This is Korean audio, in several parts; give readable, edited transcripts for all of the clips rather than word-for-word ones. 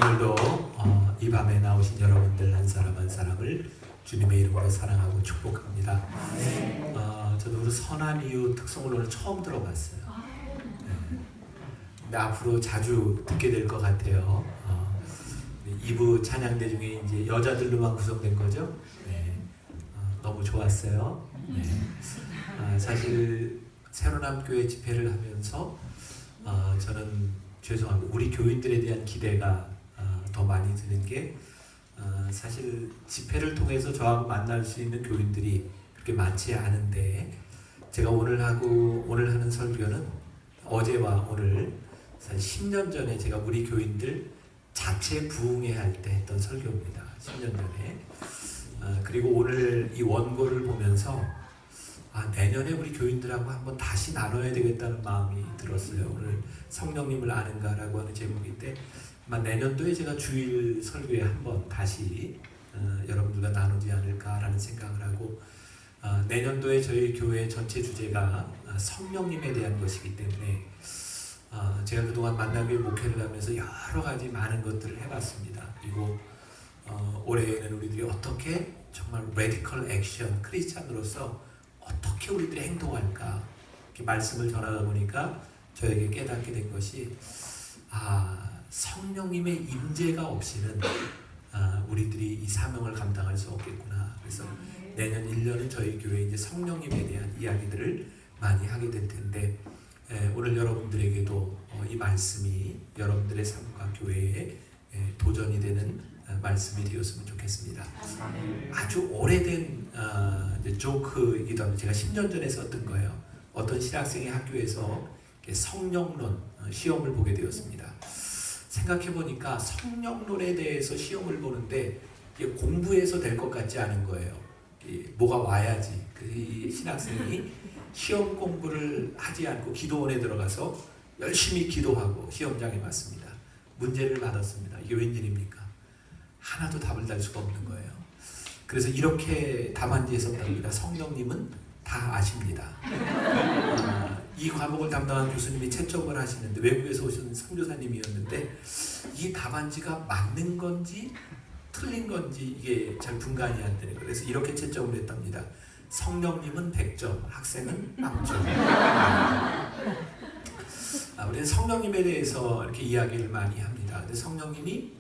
오늘도 이 밤에 나오신 여러분들 한 사람 한 사람을 주님의 이름으로 사랑하고 축복합니다. 저도 그 선한 이유 특성을 오늘 처음 들어봤어요. 근데 앞으로 자주 듣게 될 것 같아요. 2부 찬양대 중에 이제 여자들로만 구성된 거죠. 너무 좋았어요. 사실 새로남교회 집회를 하면서 저는 죄송합니다. 우리 교인들에 대한 기대가 더 많이 드는 게 사실 집회를 통해서 저하고 만날 수 있는 교인들이 그렇게 많지 않은데, 제가 오늘 하는 설교는 어제와 오늘 사실 10년 전에 제가 우리 교인들 자체 부흥회 할 때 했던 설교입니다. 10년 전에. 그리고 오늘 이 원고를 보면서 내년에 우리 교인들하고 한번 다시 나눠야 되겠다는 마음이 들었어요. 오늘 성령님을 아는가라고 하는 제목인데, 아마 내년도에 제가 주일 설교에 한번 다시 여러분들과 나누지 않을까라는 생각을 하고, 내년도에 저희 교회 전체 주제가 성령님에 대한 것이기 때문에 제가 그동안 만나교회 목회를 하면서 여러 가지 많은 것들을 해봤습니다. 그리고 올해에는 우리들이 어떻게 정말 레디컬 액션, 크리스찬으로서 어떻게 우리들이 행동할까, 이렇게 말씀을 전하다 보니까 저에게 깨닫게 된 것이 성령님의 임재가 없이는 우리들이 이 사명을 감당할 수 없겠구나. 그래서 내년 1년은 저희 교회에 이제 성령님에 대한 이야기들을 많이 하게 될 텐데, 오늘 여러분들에게도 이 말씀이 여러분들의 삶과 교회에 도전이 되는 말씀이 되었으면 좋겠습니다. 아주 오래된 조크이기도 합니다. 제가 10년 전에 썼던 거예요. 어떤 신학생이 학교에서 성령론 시험을 보게 되었습니다. 생각해보니까 성령론에 대해서 시험을 보는데 공부해서 될 것 같지 않은 거예요. 뭐가 와야지. 그 신학생이 시험 공부를 하지 않고 기도원에 들어가서 열심히 기도하고 시험장에 왔습니다. 문제를 받았습니다. 이게 웬일입니까? 하나도 답을 달 수가 없는 거예요. 그래서 이렇게 답안지에 썼답니다. 성령님은 다 아십니다. 이 과목을 담당한 교수님이 채점을 하시는데, 외국에서 오신 선교사님이었는데, 이 답안지가 맞는 건지 틀린 건지 이게 잘 분간이 안 되는 거예요. 그래서 이렇게 채점을 했답니다. 성령님은 100점, 학생은 0점. 우리는 성령님에 대해서 이렇게 이야기를 많이 합니다. 근데 성령님이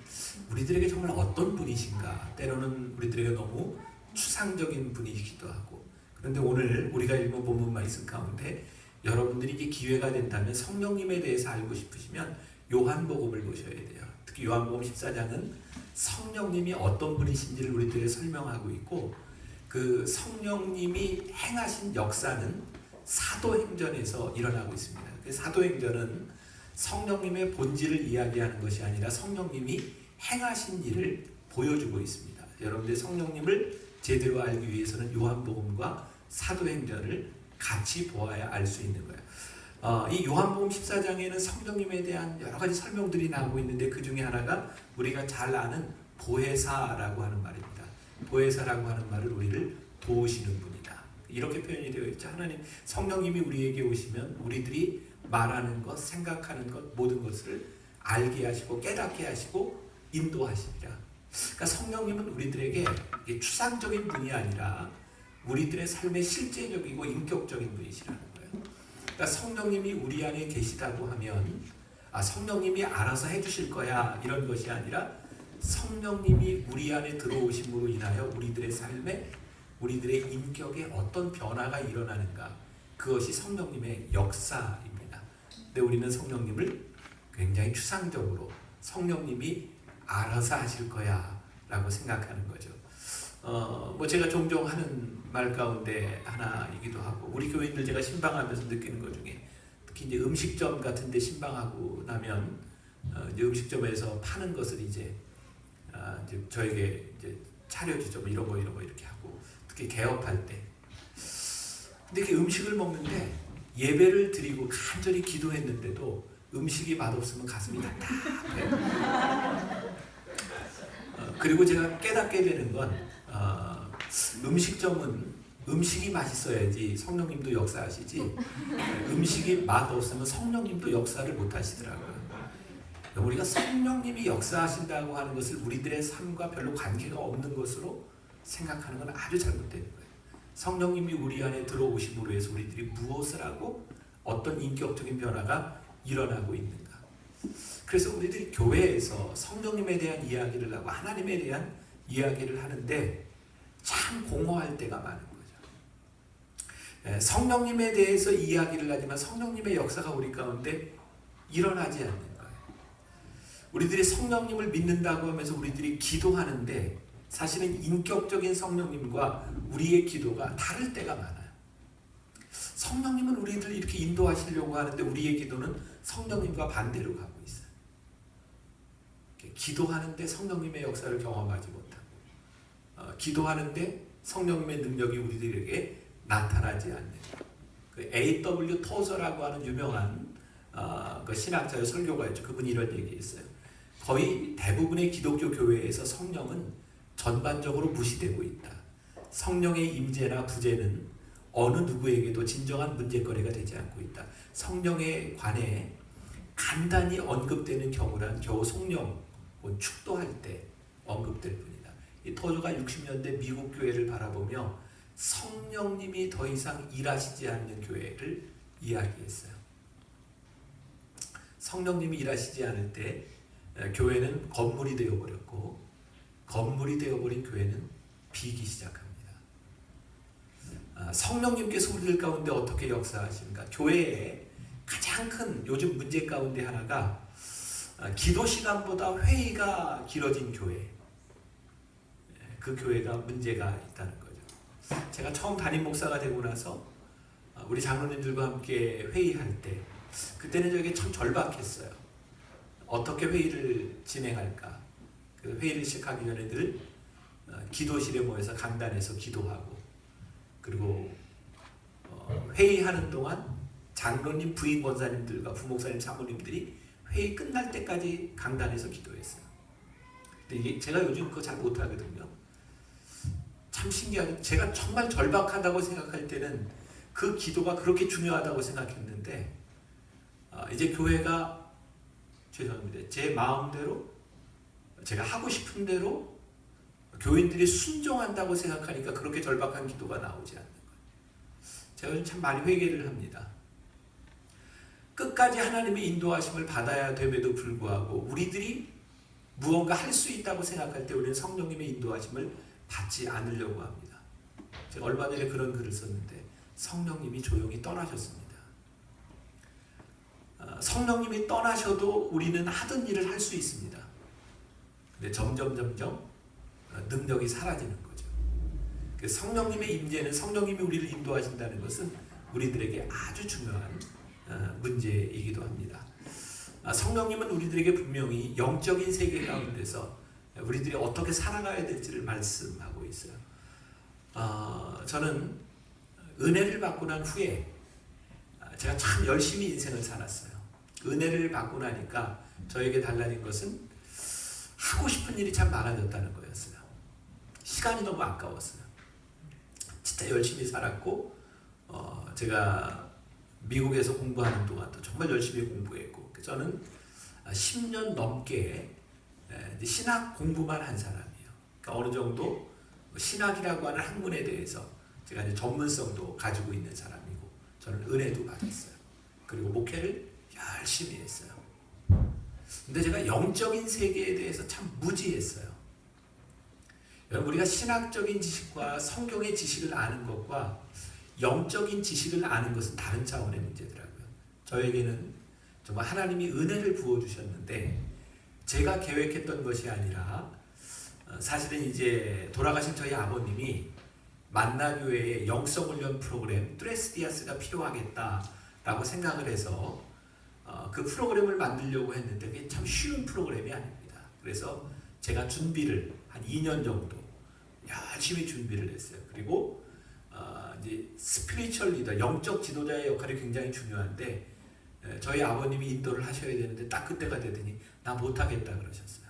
우리들에게 정말 어떤 분이신가, 때로는 우리들에게 너무 추상적인 분이시기도 하고, 그런데 오늘 우리가 읽은 본문 말씀 가운데 여러분들이 이게 기회가 된다면 성령님에 대해서 알고 싶으시면 요한복음을 보셔야 돼요. 특히 요한복음 14장은 성령님이 어떤 분이신지를 우리들에게 설명하고 있고, 그 성령님이 행하신 역사는 사도행전에서 일어나고 있습니다. 사도행전은 성령님의 본질을 이야기하는 것이 아니라 성령님이 행하신 일을 보여주고 있습니다. 여러분들 성령님을 제대로 알기 위해서는 요한복음과 사도행전을 같이 보아야 알 수 있는 거예요. 이 요한복음 14장에는 성령님에 대한 여러 가지 설명들이 나오고 있는데, 그 중에 하나가 우리가 잘 아는 보혜사라고 하는 말입니다. 보혜사라고 하는 말은 우리를 도우시는 분이다. 이렇게 표현이 되어 있죠. 하나님, 성령님이 우리에게 오시면 우리들이 말하는 것, 생각하는 것, 모든 것을 알게 하시고 깨닫게 하시고 인도하시리라. 그러니까 성령님은 우리들에게 추상적인 분이 아니라 우리들의 삶의 실제적이고 인격적인 분이시라는 거예요. 그러니까 성령님이 우리 안에 계시다고 하면 성령님이 알아서 해주실 거야, 이런 것이 아니라 성령님이 우리 안에 들어오심으로 인하여 우리들의 삶에, 우리들의 인격에 어떤 변화가 일어나는가, 그것이 성령님의 역사입니다. 근데 우리는 성령님을 굉장히 추상적으로 성령님이 알아서 하실 거야 라고 생각하는 거죠. 제가 종종 하는 말 가운데 하나이기도 하고, 우리 교인들 제가 신방하면서 느끼는 것 중에, 특히 이제 음식점 같은 데 신방하고 나면 이제 음식점에서 파는 것을 이제 저에게 이제 차려주죠. 이런 거 이렇게 하고, 특히 개업할 때. 근데 이렇게 음식을 먹는데 예배를 드리고 간절히 기도했는데도 음식이 맛없으면 가슴이 답답해요. 그리고 제가 깨닫게 되는 건 음식점은 음식이 맛있어야지 성령님도 역사하시지, 음식이 맛없으면 성령님도 역사를 못 하시더라고요. 우리가 성령님이 역사하신다고 하는 것을 우리들의 삶과 별로 관계가 없는 것으로 생각하는 건 아주 잘못된 거예요. 성령님이 우리 안에 들어오심으로 해서 우리들이 무엇을 하고 어떤 인격적인 변화가 일어나고 있는가. 그래서 우리들이 교회에서 성령님에 대한 이야기를 하고 하나님에 대한 이야기를 하는데 참 공허할 때가 많은 거죠. 성령님에 대해서 이야기를 하지만 성령님의 역사가 우리 가운데 일어나지 않는 거예요. 우리들이 성령님을 믿는다고 하면서 우리들이 기도하는데 사실은 인격적인 성령님과 우리의 기도가 다를 때가 많아요. 성령님은 우리들 이렇게 인도하시려고 하는데 우리의 기도는 성령님과 반대로 가고 있어요. 기도하는데 성령님의 역사를 경험하지 못하고 기도하는데 성령님의 능력이 우리들에게 나타나지 않는 그 A.W. 토저라고 하는 유명한 그 신학자의 설교가였죠. 그분이 이런 얘기했어요. 거의 대부분의 기독교 교회에서 성령은 전반적으로 무시되고 있다. 성령의 임재나 부재는 어느 누구에게도 진정한 문제거리가 되지 않고 있다. 성령에 관해 간단히 언급되는 경우란 겨우 성령 축도할 때 언급될 뿐이다. 이 토저가 60년대 미국 교회를 바라보며 성령님이 더 이상 일하시지 않는 교회를 이야기했어요. 성령님이 일하시지 않을 때 교회는 건물이 되어버렸고 건물이 되어버린 교회는 비기 시작합니다. 성령님께서 우리들 가운데 어떻게 역사하시는가? 교회의 가장 큰 요즘 문제 가운데 하나가 기도 시간보다 회의가 길어진 교회. 그 교회가 문제가 있다는 거죠. 제가 처음 담임 목사가 되고 나서 우리 장로님들과 함께 회의할 때 그때는 저에게 참 절박했어요. 어떻게 회의를 진행할까? 그 회의를 시작하기 전에 늘 기도실에 모여서 강단에서 기도하고 그리고 회의하는 동안 장로님, 부임 권사님들과 부목사님, 사모님들이 회의 끝날 때까지 강단에서 기도했어요. 근데 이게 제가 요즘 그거 잘 못하거든요. 참 신기하게 제가 정말 절박하다고 생각할 때는 그 기도가 그렇게 중요하다고 생각했는데 이제 교회가 죄송합니다. 제 마음대로 제가 하고 싶은 대로 교인들이 순종한다고 생각하니까 그렇게 절박한 기도가 나오지 않는 거예요. 제가 요즘 참 많이 회개를 합니다. 끝까지 하나님의 인도하심을 받아야 됨에도 불구하고 우리들이 무언가 할 수 있다고 생각할 때 우리는 성령님의 인도하심을 받지 않으려고 합니다. 제가 얼마 전에 그런 글을 썼는데 성령님이 조용히 떠나셨습니다. 성령님이 떠나셔도 우리는 하던 일을 할 수 있습니다. 근데 점점 능력이 사라지는 거죠. 성령님의 임재는 성령님이 우리를 인도하신다는 것은 우리들에게 아주 중요한 문제이기도 합니다. 성령님은 우리들에게 분명히 영적인 세계 가운데서 우리들이 어떻게 살아가야 될지를 말씀하고 있어요. 저는 은혜를 받고 난 후에 제가 참 열심히 인생을 살았어요. 은혜를 받고 나니까 저에게 달라진 것은 하고 싶은 일이 참 많아졌다는 거였어요. 시간이 너무 아까웠어요. 진짜 열심히 살았고 제가 미국에서 공부하는 동안도 정말 열심히 공부했고 저는 10년 넘게 신학 공부만 한 사람이에요. 그러니까 어느 정도 신학이라고 하는 학문에 대해서 제가 이제 전문성도 가지고 있는 사람이고 저는 은혜도 받았어요. 그리고 목회를 열심히 했어요. 근데 제가 영적인 세계에 대해서 참 무지했어요. 여러분 우리가 신학적인 지식과 성경의 지식을 아는 것과 영적인 지식을 아는 것은 다른 차원의 문제더라고요. 저에게는 정말 하나님이 은혜를 부어주셨는데 제가 계획했던 것이 아니라 사실은 이제 돌아가신 저희 아버님이 만나교회의 영성훈련 프로그램 뚜레스디아스가 필요하겠다라고 생각을 해서 그 프로그램을 만들려고 했는데 그게 참 쉬운 프로그램이 아닙니다. 그래서 제가 준비를 한 2년 정도 열심히 준비를 했어요. 그리고 이제 스피리추얼 리더, 영적 지도자의 역할이 굉장히 중요한데 저희 아버님이 인도를 하셔야 되는데 딱 그때가 되더니 나 못하겠다 그러셨어요.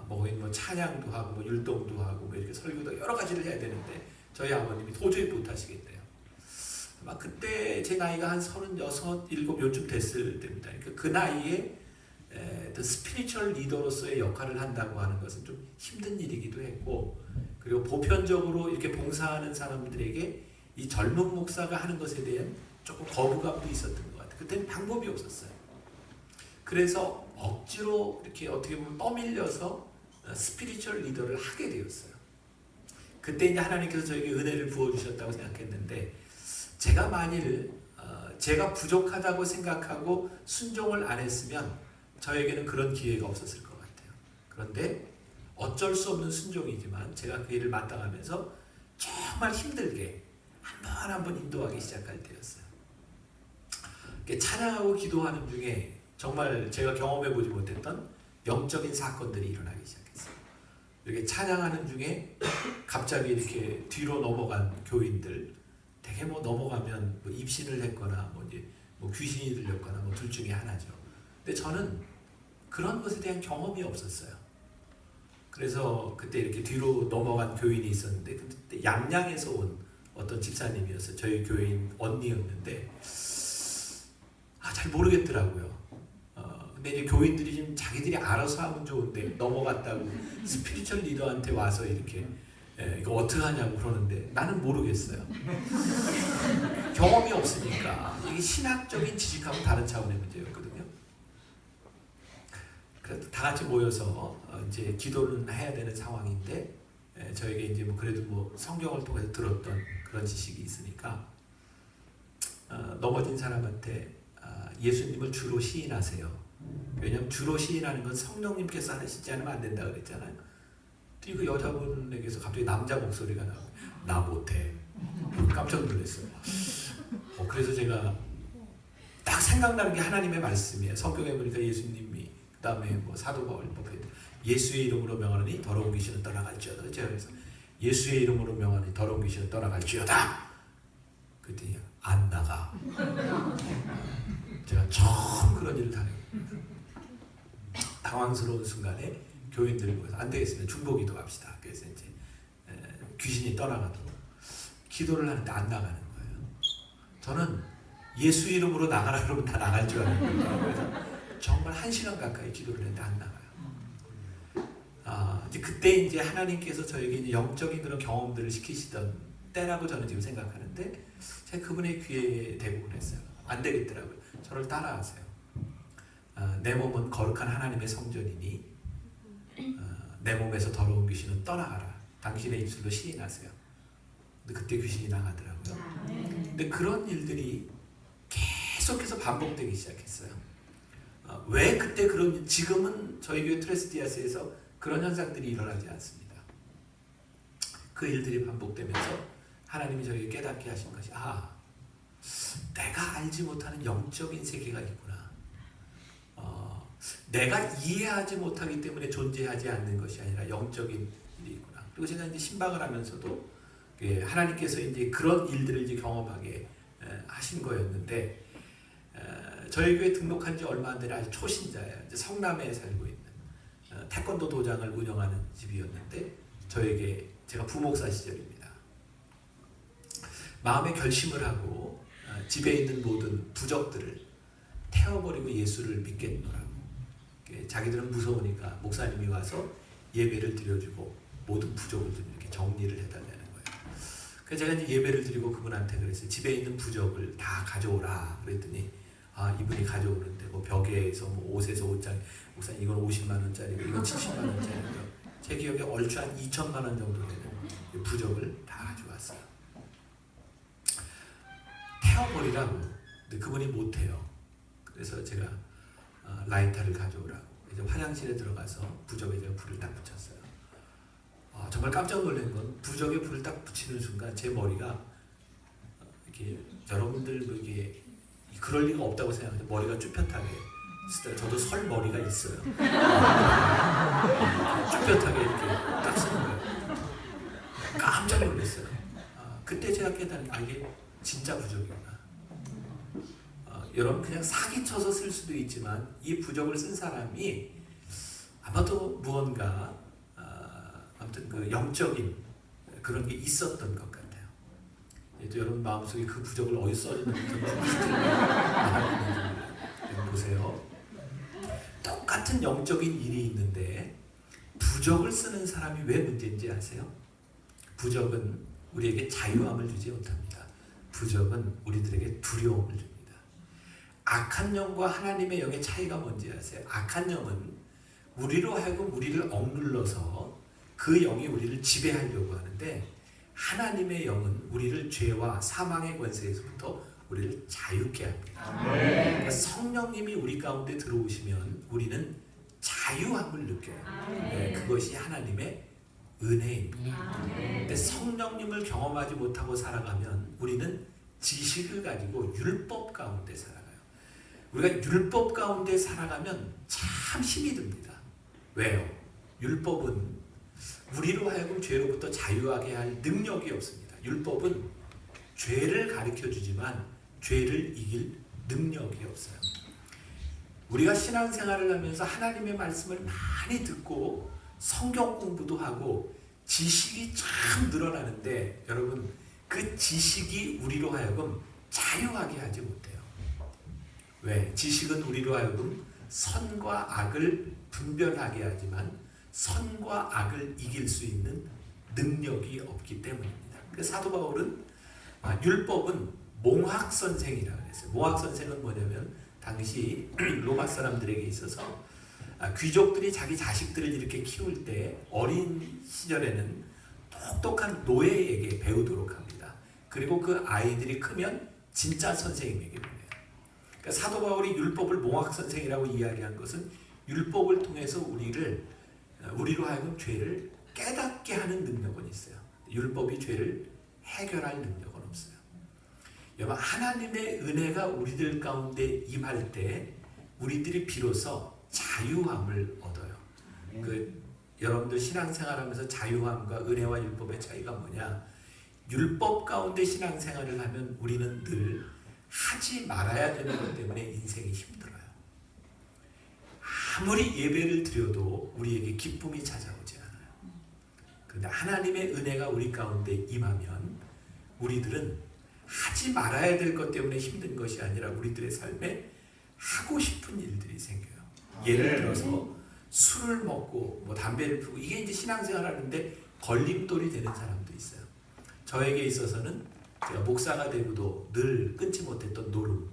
뭐 찬양도 하고 뭐 율동도 하고 뭐 이렇게 설교도 여러 가지를 해야 되는데 저희 아버님이 도저히 못하시겠대요. 아마 그때 제 나이가 한 36, 7 요쯤 됐을 때입니다. 그러니까 그 나이에 스피리추얼 리더로서의 역할을 한다고 하는 것은 좀 힘든 일이기도 했고, 그리고 보편적으로 이렇게 봉사하는 사람들에게 이 젊은 목사가 하는 것에 대한 조금 거부감도 있었던 것 같아요. 그때는 방법이 없었어요. 그래서 억지로 이렇게 어떻게 보면 떠밀려서 스피리추얼 리더를 하게 되었어요. 그때 이제 하나님께서 저에게 은혜를 부어주셨다고 생각했는데, 제가 만일 제가 부족하다고 생각하고 순종을 안 했으면 저에게는 그런 기회가 없었을 것 같아요. 그런데 어쩔 수 없는 순종이지만 제가 그 일을 마땅하면서 정말 힘들게 한 번 한 번 인도하기 시작할 때였어요. 찬양하고 기도하는 중에 정말 제가 경험해보지 못했던 영적인 사건들이 일어나기 시작했어요. 이렇게 찬양하는 중에 갑자기 이렇게 뒤로 넘어간 교인들, 되게 뭐 넘어가면 뭐 입신을 했거나 뭐 귀신이 들렸거나 뭐 둘 중에 하나죠. 근데 저는 그런 것에 대한 경험이 없었어요. 그래서 그때 이렇게 뒤로 넘어간 교인이 있었는데, 그때 양양에서 온 어떤 집사님이었어요. 저희 교인 언니였는데 잘 모르겠더라고요. 근데 이제 교인들이 지금 자기들이 알아서 하면 좋은데 넘어갔다고 스피리추얼 리더한테 와서 이렇게 이거 어떻게 하냐고 그러는데 나는 모르겠어요. 경험이 없으니까. 이게 신학적인 지식하고 다른 차원의 문제였거든요. 그래서 다 같이 모여서 이제 기도를 해야 되는 상황인데, 저에게 이제 뭐 그래도 뭐 성경을 통해서 들었던 그런 지식이 있으니까 넘어진 사람한테 예수님을 주로 시인하세요. 왜냐하면 주로 시인하는 건 성령님께서 하시지 않으면 안 된다 그랬잖아요. 그 여자분에게서 갑자기 남자 목소리가 나고 나 못해. 깜짝 놀랐어요. 그래서 제가 딱 생각나는 게 하나님의 말씀이에요. 성경에 보니까 예수님이 그 다음에 뭐 사도 바울 예수의 이름으로 명하노니 더러운 귀신은 떠나갈지어다. 제가 그래서 예수의 이름으로 명하노니 더러운 귀신은 떠나갈지어다. 그랬더니 안 나가. 제가 처음 그런 일을 당해요. 당황스러운 순간에 교인들 모여서 안 되겠습니다. 중보기도 합시다. 그래서 이제 귀신이 떠나가도록 기도를 하는데 안 나가는 거예요. 저는 예수 이름으로 나가라 그러면 다 나갈 줄 알았는데, 그래서 정말 1시간 가까이 기도를 했는데 안 나가요. 이제 그때 이제 하나님께서 저에게 이제 영적인 그런 경험들을 시키시던 때라고 저는 지금 생각하는데, 제가 그분의 귀에 대부분 했어요. 안 되겠더라고요. 저를 따라하세요. 내 몸은 거룩한 하나님의 성전이니 내 몸에서 더러운 귀신은 떠나가라. 당신의 입술로 시인하세요. 근데 그때 귀신이 나가더라고요. 근데 그런 일들이 계속해서 반복되기 시작했어요. 왜 그때 지금은 저희 교회 트레스디아스에서 그런 현상들이 일어나지 않습니다. 그 일들이 반복되면서 하나님이 저에게 깨닫게 하신 것이, 내가 알지 못하는 영적인 세계가 있구나. 내가 이해하지 못하기 때문에 존재하지 않는 것이 아니라 영적인 일이 있구나. 그리고 제가 이제 신방을 하면서도 하나님께서 이제 그런 일들을 이제 경험하게 하신 거였는데, 저희 교회 등록한 지 얼마 안 되는 아주 초신자예요. 이제 성남에 살고 있는 태권도 도장을 운영하는 집이었는데, 제가 부목사 시절입니다. 마음의 결심을 하고 집에 있는 모든 부적들을 태워버리고 예수를 믿겠노라고. 자기들은 무서우니까 목사님이 와서 예배를 드려주고 모든 부적을 좀 이렇게 정리를 해달라는 거예요. 그래서 제가 이제 예배를 드리고 그분한테 그랬어요. 집에 있는 부적을 다 가져오라 그랬더니, 이분이 가져오는데 뭐 벽에서 뭐 옷에서 옷장, 목사님 이건 50만 원짜리고 이건 70만 원짜리고요. 제 기억에 얼추 한 2천만 원 정도 되는 부적을 다 가져왔어요. 태워버리라고. 근데 그분이 못해요. 그래서 제가 라이터를 가져오라고. 이제 화장실에 들어가서 부적에 제가 불을 딱 붙였어요. 정말 깜짝 놀란 건 부적에 불을 딱 붙이는 순간 제 머리가 이렇게, 여러분들 뭐 이게 그럴 리가 없다고 생각하는데 머리가 쭈뼛하게 있어요. 저도 설 머리가 있어요. 쭈뼛하게 이렇게 딱 쓰는 거예요. 깜짝 놀랐어요. 그때 제가 깨달은 이게 진짜 부적이구나. 여러분 그냥 사기쳐서 쓸 수도 있지만 이 부적을 쓴 사람이 아마도 무언가 아무튼 그 영적인 그런 게 있었던 것 같아요. 또 여러분 마음속에 그 부적을 어디서 써있는지 보세요. 똑같은 영적인 일이 있는데 부적을 쓰는 사람이 왜 문제인지 아세요? 부적은 우리에게 자유함을 주지 못합니다. 부적은 우리들에게 두려움을 줍니다. 악한 영과 하나님의 영의 차이가 뭔지 아세요? 악한 영은 우리로 하여금 우리를 억눌러서 그 영이 우리를 지배하려고 하는데, 하나님의 영은 우리를 죄와 사망의 권세에서부터 우리를 자유케 합니다. 그러니까 성령님이 우리 가운데 들어오시면 우리는 자유함을 느껴요. 네, 그것이 하나님의 은혜입니다. 근데 성령님을 경험하지 못하고 살아가면 우리는 지식을 가지고 율법 가운데 살아가요. 우리가 율법 가운데 살아가면 참 힘이 듭니다. 왜요? 율법은 우리로 하여금 죄로부터 자유하게 할 능력이 없습니다. 율법은 죄를 가르쳐 주지만 죄를 이길 능력이 없어요. 우리가 신앙생활을 하면서 하나님의 말씀을 많이 듣고 성경 공부도 하고 지식이 참 늘어나는데, 여러분, 그 지식이 우리로 하여금 자유하게 하지 못해요. 왜? 지식은 우리로 하여금 선과 악을 분별하게 하지만 선과 악을 이길 수 있는 능력이 없기 때문입니다. 그래서 사도 바울은 율법은 몽학선생이라고 했어요. 몽학선생은 뭐냐면 당시 로마 사람들에게 있어서 귀족들이 자기 자식들을 이렇게 키울 때 어린 시절에는 똑똑한 노예에게 배우도록 합니다. 그리고 그 아이들이 크면 진짜 선생님에게 보내요. 그러니까 사도 바울이 율법을 몽학선생이라고 이야기한 것은 율법을 통해서 우리로 하여금 죄를 깨닫게 하는 능력은 있어요. 율법이 죄를 해결할 능력은 없어요. 여러분, 하나님의 은혜가 우리들 가운데 임할 때 우리들이 비로소 자유함을 얻어요. 여러분들 신앙생활하면서 자유함과 은혜와 율법의 차이가 뭐냐? 율법 가운데 신앙생활을 하면 우리는 늘 하지 말아야 되는 것 때문에 인생이 힘들어요. 아무리 예배를 드려도 우리에게 기쁨이 찾아오지 않아요. 그런데 하나님의 은혜가 우리 가운데 임하면 우리들은 하지 말아야 될 것 때문에 힘든 것이 아니라 우리들의 삶에 하고 싶은 일들이 생겨요. 예를 들어서 술을 먹고 담배를 피우고, 이게 이제 신앙생활 하는데 걸림돌이 되는 사람도 있어요. 저에게 있어서는 제가 목사가 되고도 늘 끊지 못했던 노름.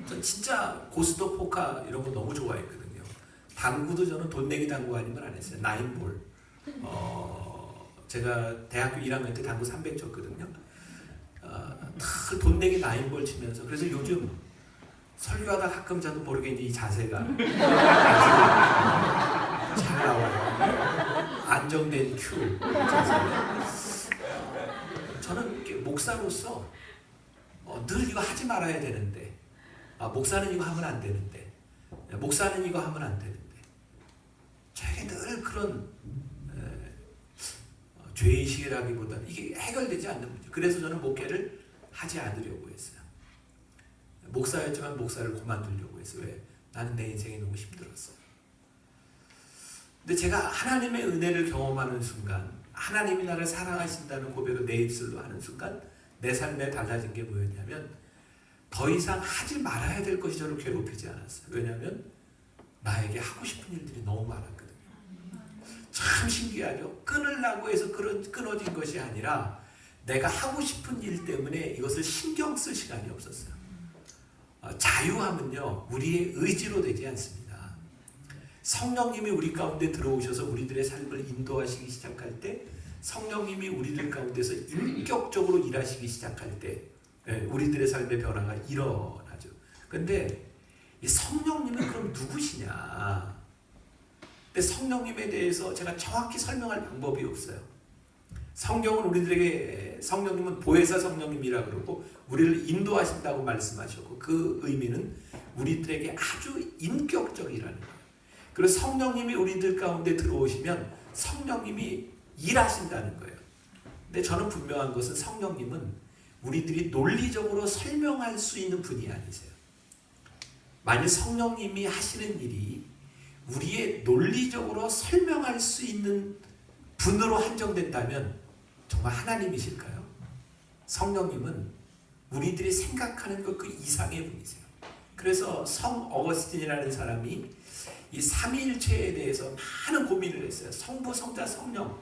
전 진짜 고스톱, 포카 이런 거 너무 좋아했거든요. 당구도 저는 돈 내기 당구 아니면 안 했어요. 나인볼. 제가 대학교 1학년 때 당구 300 쳤거든요. 돈 내기 나인볼 치면서. 그래서 요즘 설교하다 가끔 저도 모르게 이제 이 자세가 아주 잘 나와요. 안정된 큐 자세가. 저는 이렇게 목사로서 늘 이거 하지 말아야 되는데, 목사는 이거 하면 안 되는데, 목사는 이거 하면 안 되는데, 저에게 늘 그런 죄의식이라기보다는 이게 해결되지 않는 문제. 그래서 저는 목회를 하지 않으려고 했어요. 목사였지만 목사를 그만두려고 했어요. 왜? 나는 내 인생이 너무 힘들었어요. 근데 제가 하나님의 은혜를 경험하는 순간, 하나님이 나를 사랑하신다는 고백을 내 입술로 하는 순간 내 삶에 달라진 게 뭐였냐면, 더 이상 하지 말아야 될 것이 저를 괴롭히지 않았어요. 왜냐하면 나에게 하고 싶은 일들이 너무 많았거든요. 참 신기하죠? 끊으려고 해서 끊어진 것이 아니라 내가 하고 싶은 일 때문에 이것을 신경 쓸 시간이 없었어요. 자유함은요, 우리의 의지로 되지 않습니다. 성령님이 우리 가운데 들어오셔서 우리들의 삶을 인도하시기 시작할 때, 성령님이 우리들 가운데서 인격적으로 일하시기 시작할 때 우리들의 삶의 변화가 일어나죠. 그런데 이 성령님은 그럼 누구시냐? 근데 성령님에 대해서 제가 정확히 설명할 방법이 없어요. 성경은 우리들에게, 성령님은 보혜사 성령님이라 그러고 우리를 인도하신다고 말씀하셨고, 그 의미는 우리들에게 아주 인격적이라는 거예요. 그래서 성령님이 우리들 가운데 들어오시면 성령님이 일하신다는 거예요. 근데 저는 분명한 것은 성령님은 우리들이 논리적으로 설명할 수 있는 분이 아니세요. 만일 성령님이 하시는 일이 우리의 논리적으로 설명할 수 있는 분으로 한정된다면 정말 하나님이실까요? 성령님은 우리들이 생각하는 것 그 이상의 분이세요. 그래서 성 어거스틴이라는 사람이 이 삼위일체에 대해서 많은 고민을 했어요. 성부, 성자, 성령.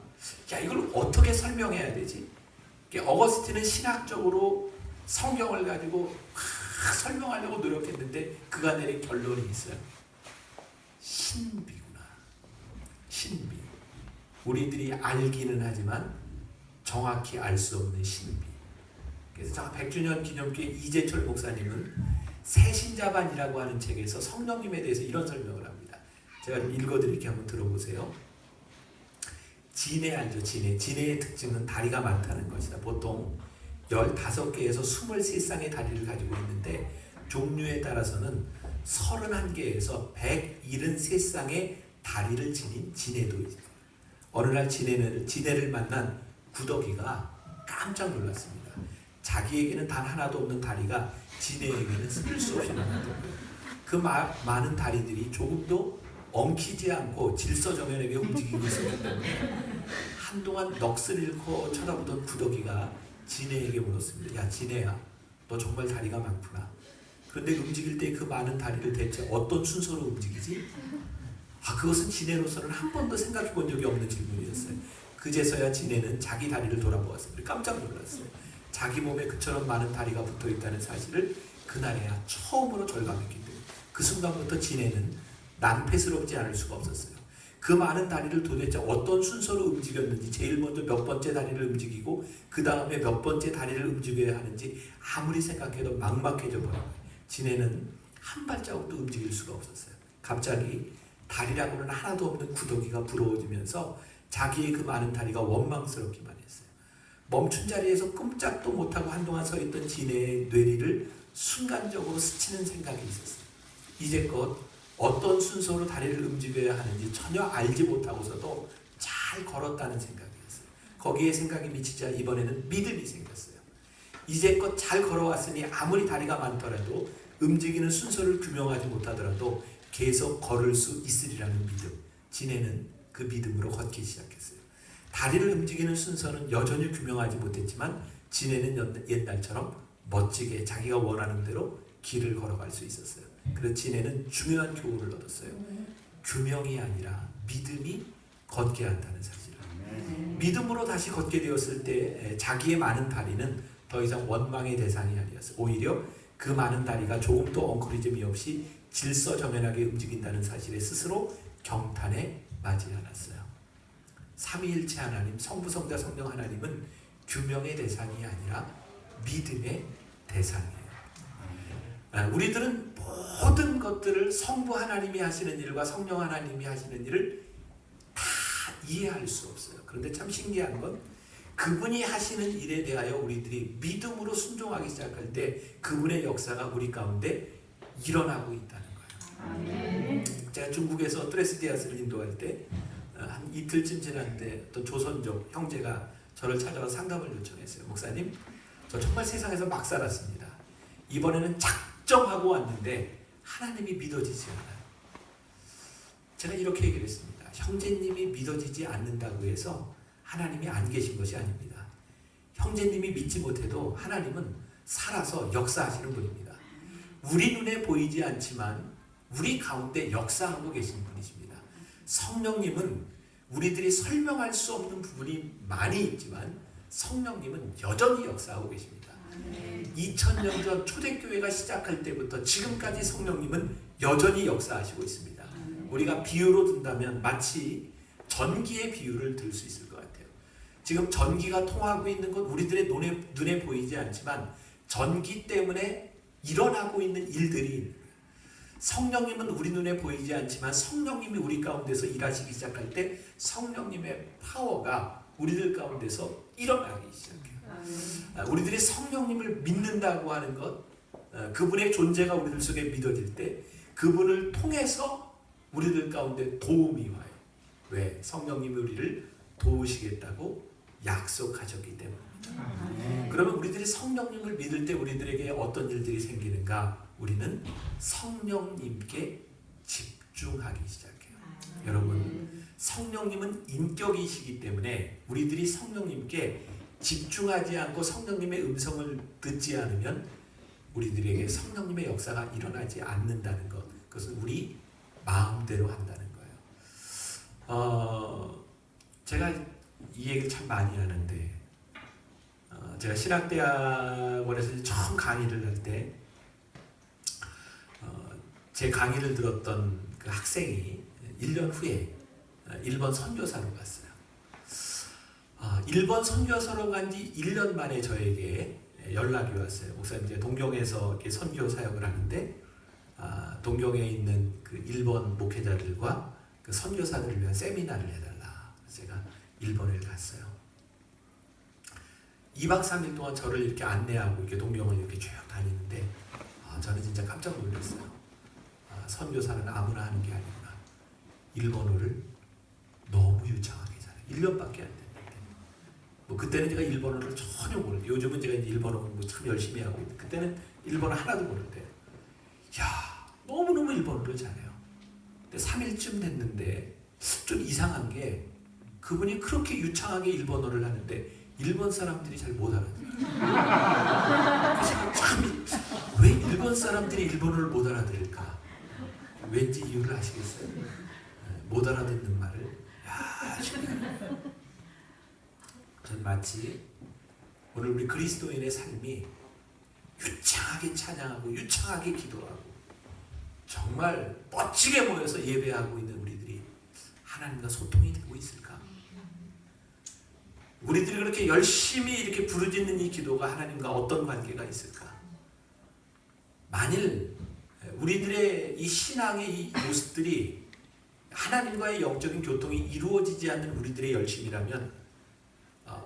야, 이걸 어떻게 설명해야 되지? 어거스틴은 신학적으로 성경을 가지고 막 설명하려고 노력했는데 그가 내린 결론이 있어요. 신비구나. 신비. 우리들이 알기는 하지만 정확히 알 수 없는 신비. 그래서 100주년 기념교회 이재철 목사님은 새신자반이라고 하는 책에서 성령님에 대해서 이런 설명을 합니다. 제가 좀 읽어드릴게요. 한번 들어보세요. 진해 알죠? 진해. 진해의 특징은 다리가 많다는 것이다. 보통 15개에서 23쌍의 다리를 가지고 있는데 종류에 따라서는 31개에서 173쌍의 다리를 지닌 진해도 있다. 어느 날 진해를 만난 구더기가 깜짝 놀랐습니다. 자기에게는 단 하나도 없는 다리가 진해에게는 쓸 수 없이 많았던 거예요. 그 많은 다리들이 조금도 엉키지 않고 질서정연하게 움직이고 있었기 때문에 한동안 넋을 잃고 쳐다보던 구더기가 진해에게 물었습니다. 야, 진해야, 너 정말 다리가 많구나. 그런데 움직일 때 그 많은 다리를 대체 어떤 순서로 움직이지? 그것은 진해로서는 한 번도 생각해 본 적이 없는 질문이었어요. 그제서야 진해는 자기 다리를 돌아보았어요. 깜짝 놀랐어요. 자기 몸에 그처럼 많은 다리가 붙어 있다는 사실을 그날에야 처음으로 절감했기 때문에 그 순간부터 진해는 낭패스럽지 않을 수가 없었어요. 그 많은 다리를 도대체 어떤 순서로 움직였는지, 제일 먼저 몇 번째 다리를 움직이고 그 다음에 몇 번째 다리를 움직여야 하는지 아무리 생각해도 막막해져 버려요. 진해는 한 발자국도 움직일 수가 없었어요. 갑자기 다리라고는 하나도 없는 구더기가 부러워지면서 자기의 그 많은 다리가 원망스럽기만 했어요. 멈춘 자리에서 꼼짝도 못하고 한동안 서 있던 진해의 뇌리를 순간적으로 스치는 생각이 있었어요. 이제껏 어떤 순서로 다리를 움직여야 하는지 전혀 알지 못하고서도 잘 걸었다는 생각이었어요. 거기에 생각이 미치자 이번에는 믿음이 생겼어요. 이제껏 잘 걸어왔으니 아무리 다리가 많더라도 움직이는 순서를 규명하지 못하더라도 계속 걸을 수 있으리라는 믿음. 진해는 그 믿음으로 걷기 시작했어요. 다리를 움직이는 순서는 여전히 규명하지 못했지만 진해는 옛날처럼 멋지게 자기가 원하는 대로 길을 걸어갈 수 있었어요. 그래서 진해는 중요한 교훈을 얻었어요. 규명이 아니라 믿음이 걷게 한다는 사실을. 믿음으로 다시 걷게 되었을 때 자기의 많은 다리는 더 이상 원망의 대상이 아니었어요. 오히려 그 많은 다리가 조금도 엉크리즘이 없이 질서정연하게 움직인다는 사실에 스스로 경탄에 맞이 않았어요. 삼위일체 하나님, 성부, 성자, 성령 하나님은 규명의 대상이 아니라 믿음의 대상이에요. 우리들은 모든 것들을 성부 하나님이 하시는 일과 성령 하나님이 하시는 일을 다 이해할 수 없어요. 그런데 참 신기한 건 그분이 하시는 일에 대하여 우리들이 믿음으로 순종하기 시작할 때 그분의 역사가 우리 가운데 일어나고 있다는 거예요. 제가 중국에서 트레스디아스를 인도할 때 한 이틀쯤 지났는데 어떤 조선족 형제가 저를 찾아와 상담을 요청했어요. 목사님, 저 정말 세상에서 막 살았습니다. 이번에는 작정하고 왔는데 하나님이 믿어지지 않아요. 제가 이렇게 얘기를 했습니다. 형제님이 믿어지지 않는다고 해서 하나님이 안 계신 것이 아닙니다. 형제님이 믿지 못해도 하나님은 살아서 역사하시는 분입니다. 우리 눈에 보이지 않지만 우리 가운데 역사하고 계신 분이십니다. 성령님은 우리들이 설명할 수 없는 부분이 많이 있지만 성령님은 여전히 역사하고 계십니다. 2000년 전 초대교회가 시작할 때부터 지금까지 성령님은 여전히 역사하시고 있습니다. 우리가 비유로 든다면 마치 전기의 비유를 들 수 있을 것 같아요. 지금 전기가 통하고 있는 건 우리들의 눈에 보이지 않지만 전기 때문에 일어나고 있는 일들이, 성령님은 우리 눈에 보이지 않지만 성령님이 우리 가운데서 일하시기 시작할 때 성령님의 파워가 우리들 가운데서 일어나기 시작해요. 우리들이 성령님을 믿는다고 하는 것, 그분의 존재가 우리들 속에 믿어질 때 그분을 통해서 우리들 가운데 도움이 와요. 왜? 성령님이 우리를 도우시겠다고 약속하셨기 때문입니다. 그러면 우리들이 성령님을 믿을 때 우리들에게 어떤 일들이 생기는가? 우리는 성령님께 집중하기 시작해요. 여러분, 성령님은 인격이시기 때문에 우리들이 성령님께 집중하지 않고 성령님의 음성을 듣지 않으면 우리들에게 성령님의 역사가 일어나지 않는다는 것, 그것은 우리 마음대로 한다는 거예요. 제가 이 얘기를 참 많이 하는데, 제가 신학대학원에서 처음 강의를 할 때, 제 강의를 들었던 그 학생이 1년 후에 일본 선교사로 갔어요. 일본 선교사로 간 지 1년 만에 저에게 연락이 왔어요. 목사님, 이제 동경에서 이렇게 선교 사역을 하는데, 동경에 있는 그 일본 목회자들과 그 선교사들을 위한 세미나를 해달라. 그래서 제가 일본에 갔어요. 2박 3일 동안 저를 이렇게 안내하고 이렇게 동경을 이렇게 쭉 다니는데, 저는 진짜 깜짝 놀랐어요. 선교사는 아무나 하는 게 아니구나. 일본어를 너무 유창하게 잘해요. 1년밖에 안 됐는데. 뭐 그때는 제가 일본어를 전혀 모르는데, 요즘은 제가 이제 일본어 공부 참 열심히 하고 있는데, 그때는 일본어 하나도 모르는데, 야, 너무너무 일본어를 잘해요. 근데 3일쯤 됐는데 좀 이상한 게, 그분이 그렇게 유창하게 일본어를 하는데 일본 사람들이 잘 못 알아들어요. 그래서 참, 왜 일본 사람들이 일본어를 못 알아들을까? 왠지 이유를 아시겠어요? 못 알아듣는 말을, 야, 신기하네. 전 마치 오늘 우리 그리스도인의 삶이 유창하게 찬양하고 유창하게 기도하고 정말 멋지게 모여서 예배하고 있는 우리들이 하나님과 소통이 되고 있을까? 우리들이 그렇게 열심히 이렇게 부르짖는 이 기도가 하나님과 어떤 관계가 있을까? 만일 우리들의 이 신앙의 이 모습들이 하나님과의 영적인 교통이 이루어지지 않는 우리들의 열심이라면,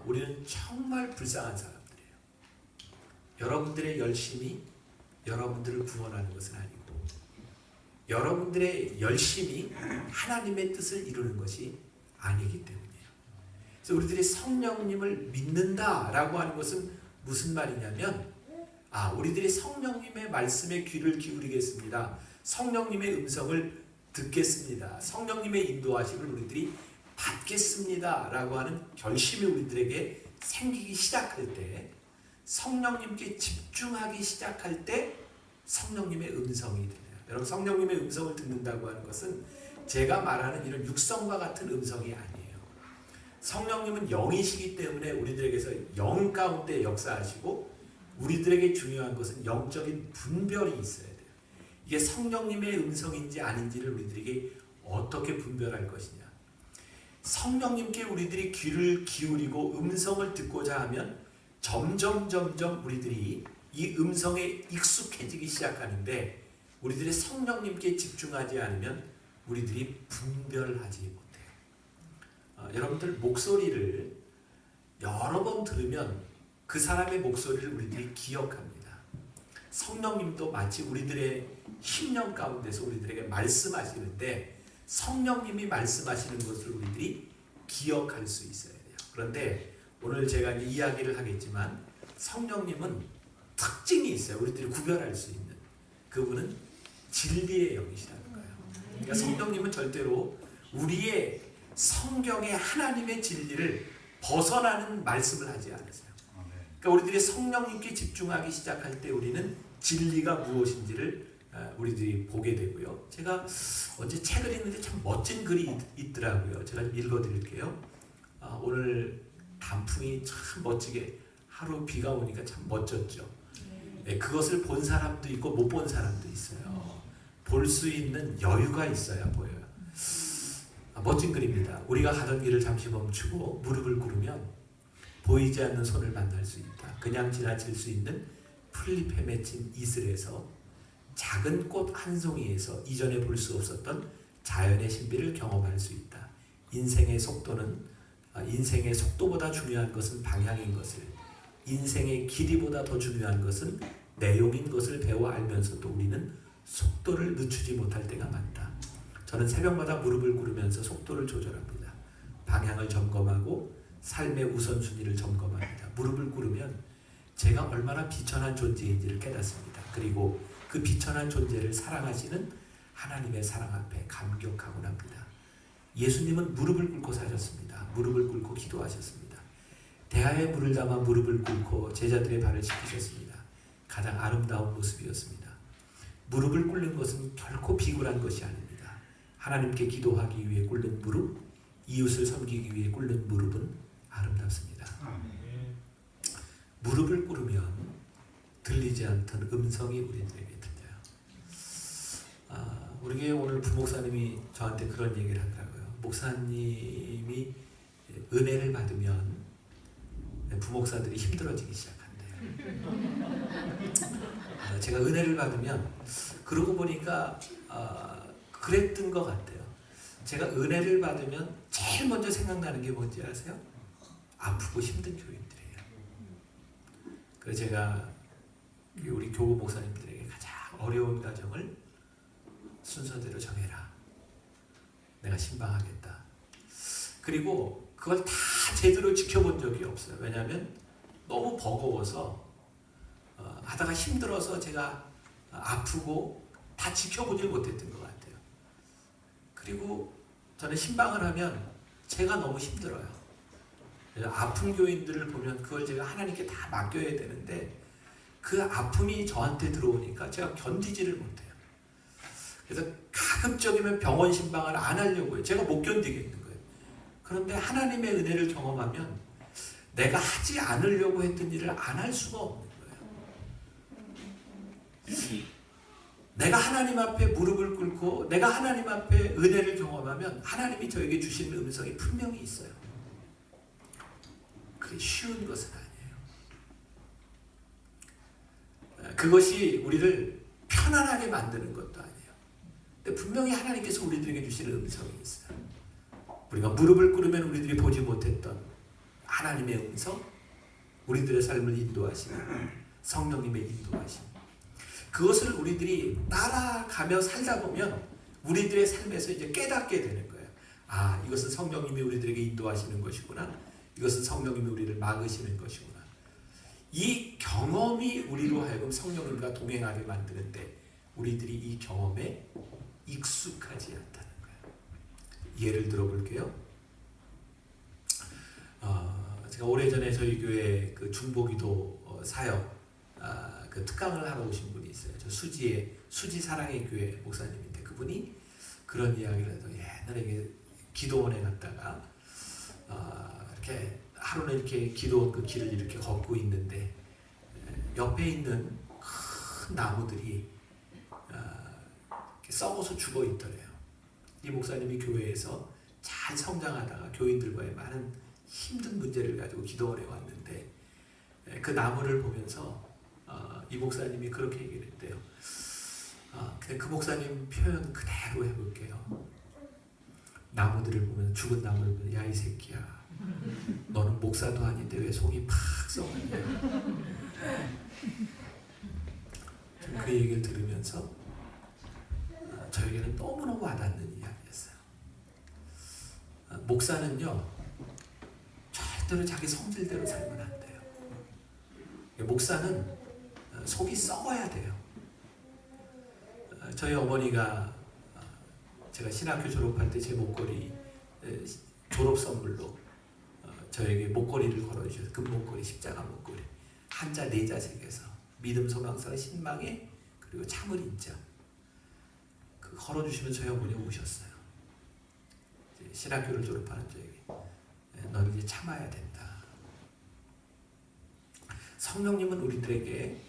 우리는 정말 불쌍한 사람들이에요. 여러분들의 열심이 여러분들을 구원하는 것은 아니고, 여러분들의 열심이 하나님의 뜻을 이루는 것이 아니기 때문이에요. 그래서 우리들이 성령님을 믿는다라고 하는 것은 무슨 말이냐면, 우리들이 성령님의 말씀에 귀를 기울이겠습니다. 성령님의 음성을 듣겠습니다. 성령님의 인도하심을 우리들이 받겠습니다. 라고 하는 결심이 우리들에게 생기기 시작할 때, 성령님께 집중하기 시작할 때 성령님의 음성이 들려요. 여러분, 성령님의 음성을 듣는다고 하는 것은 제가 말하는 이런 육성과 같은 음성이 아니에요. 성령님은 영이시기 때문에 우리들에게서 영 가운데 역사하시고, 우리들에게 중요한 것은 영적인 분별이 있어야 돼요. 이게 성령님의 음성인지 아닌지를 우리들에게 어떻게 분별할 것이냐. 성령님께 우리들이 귀를 기울이고 음성을 듣고자 하면 점점 우리들이 이 음성에 익숙해지기 시작하는데, 우리들이 성령님께 집중하지 않으면 우리들이 분별하지 못해요. 여러분들 목소리를 여러 번 들으면 그 사람의 목소리를 우리들이 기억합니다. 성령님도 마치 우리들의 심령 가운데서 우리들에게 말씀하시는데, 성령님이 말씀하시는 것을 우리들이 기억할 수 있어야 돼요. 그런데 오늘 제가 이제 이야기를 하겠지만, 성령님은 특징이 있어요. 우리들이 구별할 수 있는. 그분은 진리의 영이시라는 거예요. 그러니까 성령님은 절대로 우리의 성경의 하나님의 진리를 벗어나는 말씀을 하지 않으세요. 그러니까 우리들이 성령님께 집중하기 시작할 때 우리는 진리가 무엇인지를 우리들이 보게 되고요. 제가 언제 책을 읽는데 참 멋진 글이 있더라고요. 제가 좀 읽어드릴게요. 오늘 단풍이 참 멋지게, 하루 비가 오니까 참 멋졌죠. 네, 그것을 본 사람도 있고 못 본 사람도 있어요. 볼 수 있는 여유가 있어야 보여요. 멋진 글입니다. 우리가 가던 길을 잠시 멈추고 무릎을 꿇으면 보이지 않는 손을 만날 수 있다. 그냥 지나칠 수 있는 풀잎에 맺힌 이슬에서, 작은 꽃 한 송이에서 이전에 볼 수 없었던 자연의 신비를 경험할 수 있다. 인생의 속도보다 중요한 것은 방향인 것을, 인생의 길이보다 더 중요한 것은 내용인 것을 배워 알면서도 우리는 속도를 늦추지 못할 때가 많다. 저는 새벽마다 무릎을 꿇으면서 속도를 조절합니다. 방향을 점검하고 삶의 우선순위를 점검합니다. 무릎을 꿇으면 제가 얼마나 비천한 존재인지를 깨닫습니다. 그리고 그 비천한 존재를 사랑하시는 하나님의 사랑 앞에 감격하곤 합니다. 예수님은 무릎을 꿇고 사셨습니다. 무릎을 꿇고 기도하셨습니다. 대하에 물을 담아 무릎을 꿇고 제자들의 발을 씻기셨습니다. 가장 아름다운 모습이었습니다. 무릎을 꿇는 것은 결코 비굴한 것이 아닙니다. 하나님께 기도하기 위해 꿇는 무릎, 이웃을 섬기기 위해 꿇는 무릎은 아름답습니다. 무릎을 꿇으면 들리지 않던 음성이 우리들에게 들려요. 우리 교회 오늘 부목사님이 저한테 그런 얘기를 하더라고요. 목사님이 은혜를 받으면 부목사들이 힘들어지기 시작한대요. 제가 은혜를 받으면 그러고 보니까 그랬던 것 같아요. 제가 은혜를 받으면 제일 먼저 생각나는 게 뭔지 아세요? 아프고 힘든 교인들이에요. 그래서 제가 우리 교구 목사님들에게 가장 어려운 가정을 순서대로 정해라. 내가 신방하겠다. 그리고 그걸 다 제대로 지켜본 적이 없어요. 왜냐하면 너무 버거워서 하다가 힘들어서 제가 아프고 다 지켜보질 못했던 것 같아요. 그리고 저는 신방을 하면 제가 너무 힘들어요. 아픈 교인들을 보면 그걸 제가 하나님께 다 맡겨야 되는데 그 아픔이 저한테 들어오니까 제가 견디지를 못해요. 그래서 가급적이면 병원 신방을 안 하려고 해요. 제가 못 견디겠는 거예요. 그런데 하나님의 은혜를 경험하면 내가 하지 않으려고 했던 일을 안 할 수가 없는 거예요. 내가 하나님 앞에 무릎을 꿇고 내가 하나님 앞에 은혜를 경험하면 하나님이 저에게 주시는 음성이 분명히 있어요. 그게 쉬운 것은 아니에요. 그것이 우리를 편안하게 만드는 것도 아니에요. 근데 분명히 하나님께서 우리들에게 주시는 음성이 있어요. 우리가 무릎을 꿇으면 우리들이 보지 못했던 하나님의 음성, 우리들의 삶을 인도하시는 성령님의 인도하심. 그것을 우리들이 따라가며 살다 보면 우리들의 삶에서 이제 깨닫게 되는 거예요. 아, 이것은 성령님이 우리들에게 인도하시는 것이구나. 이것은 성령님이 우리를 막으시는 것이구나. 이 경험이 우리로 하여금 성령님과 동행하게 만드는데 우리들이 이 경험에 익숙하지 않다는 거예요. 예를 들어 볼게요. 제가 오래전에 저희 교회 그 중보기도 사역 그 특강을 하러 오신 분이 있어요. 저 수지 사랑의 교회 목사님인데 그분이 그런 이야기를 해서 옛날에 기도원에 갔다가 이렇게 하루는 이렇게 기도원 그 길을 이렇게 걷고 있는데 옆에 있는 큰 나무들이 썩어서 죽어 있더래요. 이 목사님이 교회에서 잘 성장하다가 교인들과의 많은 힘든 문제를 가지고 기도원에 왔는데 그 나무를 보면서 이 목사님이 그렇게 얘기를 했대요. 그냥 그 목사님 표현 그대로 해볼게요. 나무들을 보면 죽은 나무를 보면 야 이 새끼야 너는 목사도 아닌데 왜 속이 팍 썩었냐. 그 얘기를 들으면서 저에게는 너무너무 와닿는 이야기였어요. 목사는요 절대로 자기 성질대로 살면 안 돼요. 목사는 속이 썩어야 돼요. 저희 어머니가 제가 신학교 졸업할 때 제 목걸이 졸업 선물로 저에게 목걸이를 걸어주셔서 금목걸이, 십자가 목걸이 한자 네자 색에서 믿음, 소망, 사랑, 신망에 그리고 참을 인자 그 걸어주시면 저희 어머니 우셨어요. 신학교를 졸업하는 저에게 넌 이제 참아야 된다. 성령님은 우리들에게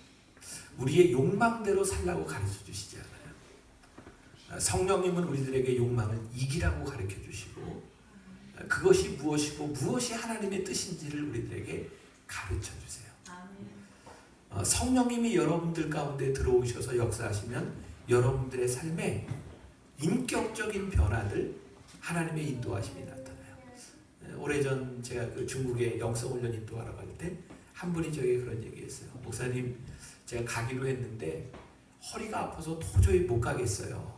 우리의 욕망대로 살라고 가르쳐 주시지 않아요. 성령님은 우리들에게 욕망을 이기라고 가르쳐 주시고 그것이 무엇이고 무엇이 하나님의 뜻인지를 우리들에게 가르쳐 주세요. 성령님이 여러분들 가운데 들어오셔서 역사하시면 여러분들의 삶에 인격적인 변화들 하나님의 인도하심이 나타나요. 오래전 제가 그 중국에 영성훈련 인도하러 갈 때 한 분이 저에게 그런 얘기했어요. 목사님 제가 가기로 했는데 허리가 아파서 도저히 못 가겠어요.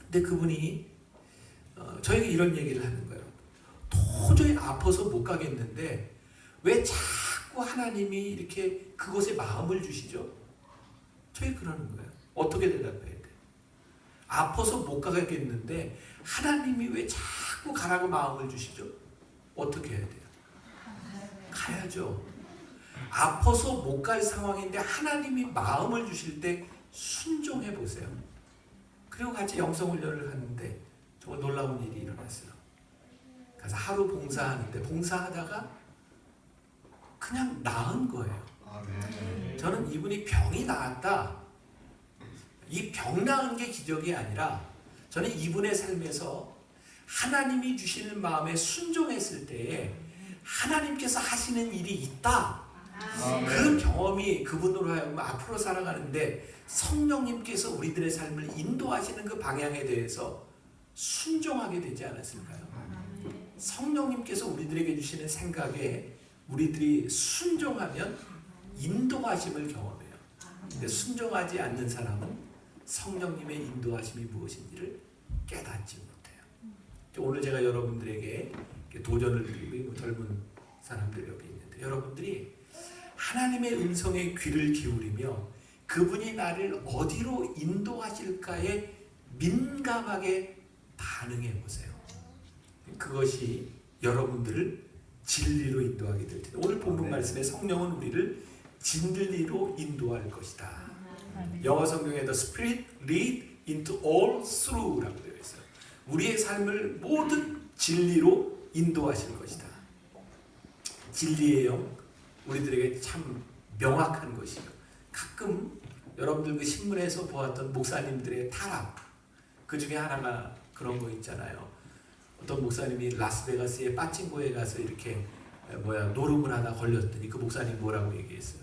근데 그분이 저에게 이런 얘기를 하는 거예요. 도저히 아파서 못 가겠는데 왜 자꾸 하나님이 이렇게 그것에 마음을 주시죠? 저에게 그러는 거예요. 어떻게 대답해야 돼? 아파서 못 가겠는데 하나님이 왜 자꾸 가라고 마음을 주시죠? 어떻게 해야 돼요? 가야죠. 아파서 못 갈 상황인데 하나님이 마음을 주실 때 순종해 보세요. 그리고 같이 영성훈련을 하는데 정말 놀라운 일이 일어났어요. 그래서 하루 봉사하는데 봉사하다가 그냥 나은 거예요. 저는 이분이 병이 나았다, 이 병 나은 게 기적이 아니라 저는 이분의 삶에서 하나님이 주시는 마음에 순종했을 때에 하나님께서 하시는 일이 있다, 그 경험이 그분으로 하여금 앞으로 살아가는데 성령님께서 우리들의 삶을 인도하시는 그 방향에 대해서 순종하게 되지 않았을까요? 성령님께서 우리들에게 주시는 생각에 우리들이 순종하면 인도하심을 경험해요. 근데 순종하지 않는 사람은 성령님의 인도하심이 무엇인지를 깨닫지 못해요. 오늘 제가 여러분들에게 도전을 드리고 젊은 사람들 여기 있는데, 여러분들이 하나님의 음성에 귀를 기울이며 그분이 나를 어디로 인도하실까에 민감하게 반응해 보세요. 그것이 여러분들을 진리로 인도하게 될 텐데, 오늘 본문 말씀에 성령은 우리를 진리로 인도할 것이다. 영어 성경에 The Spirit lead into all through라고 되어 있어요. 우리의 삶을 모든 진리로 인도하실 것이다. 진리의 영, 우리들에게 참 명확한 것이에요. 가끔 여러분들 그 신문에서 보았던 목사님들의 타락, 그 중에 하나가 그런 거 있잖아요. 어떤 목사님이 라스베가스의 빠찡코에 가서 이렇게 노름을 하다 걸렸더니 그 목사님 뭐라고 얘기했어요?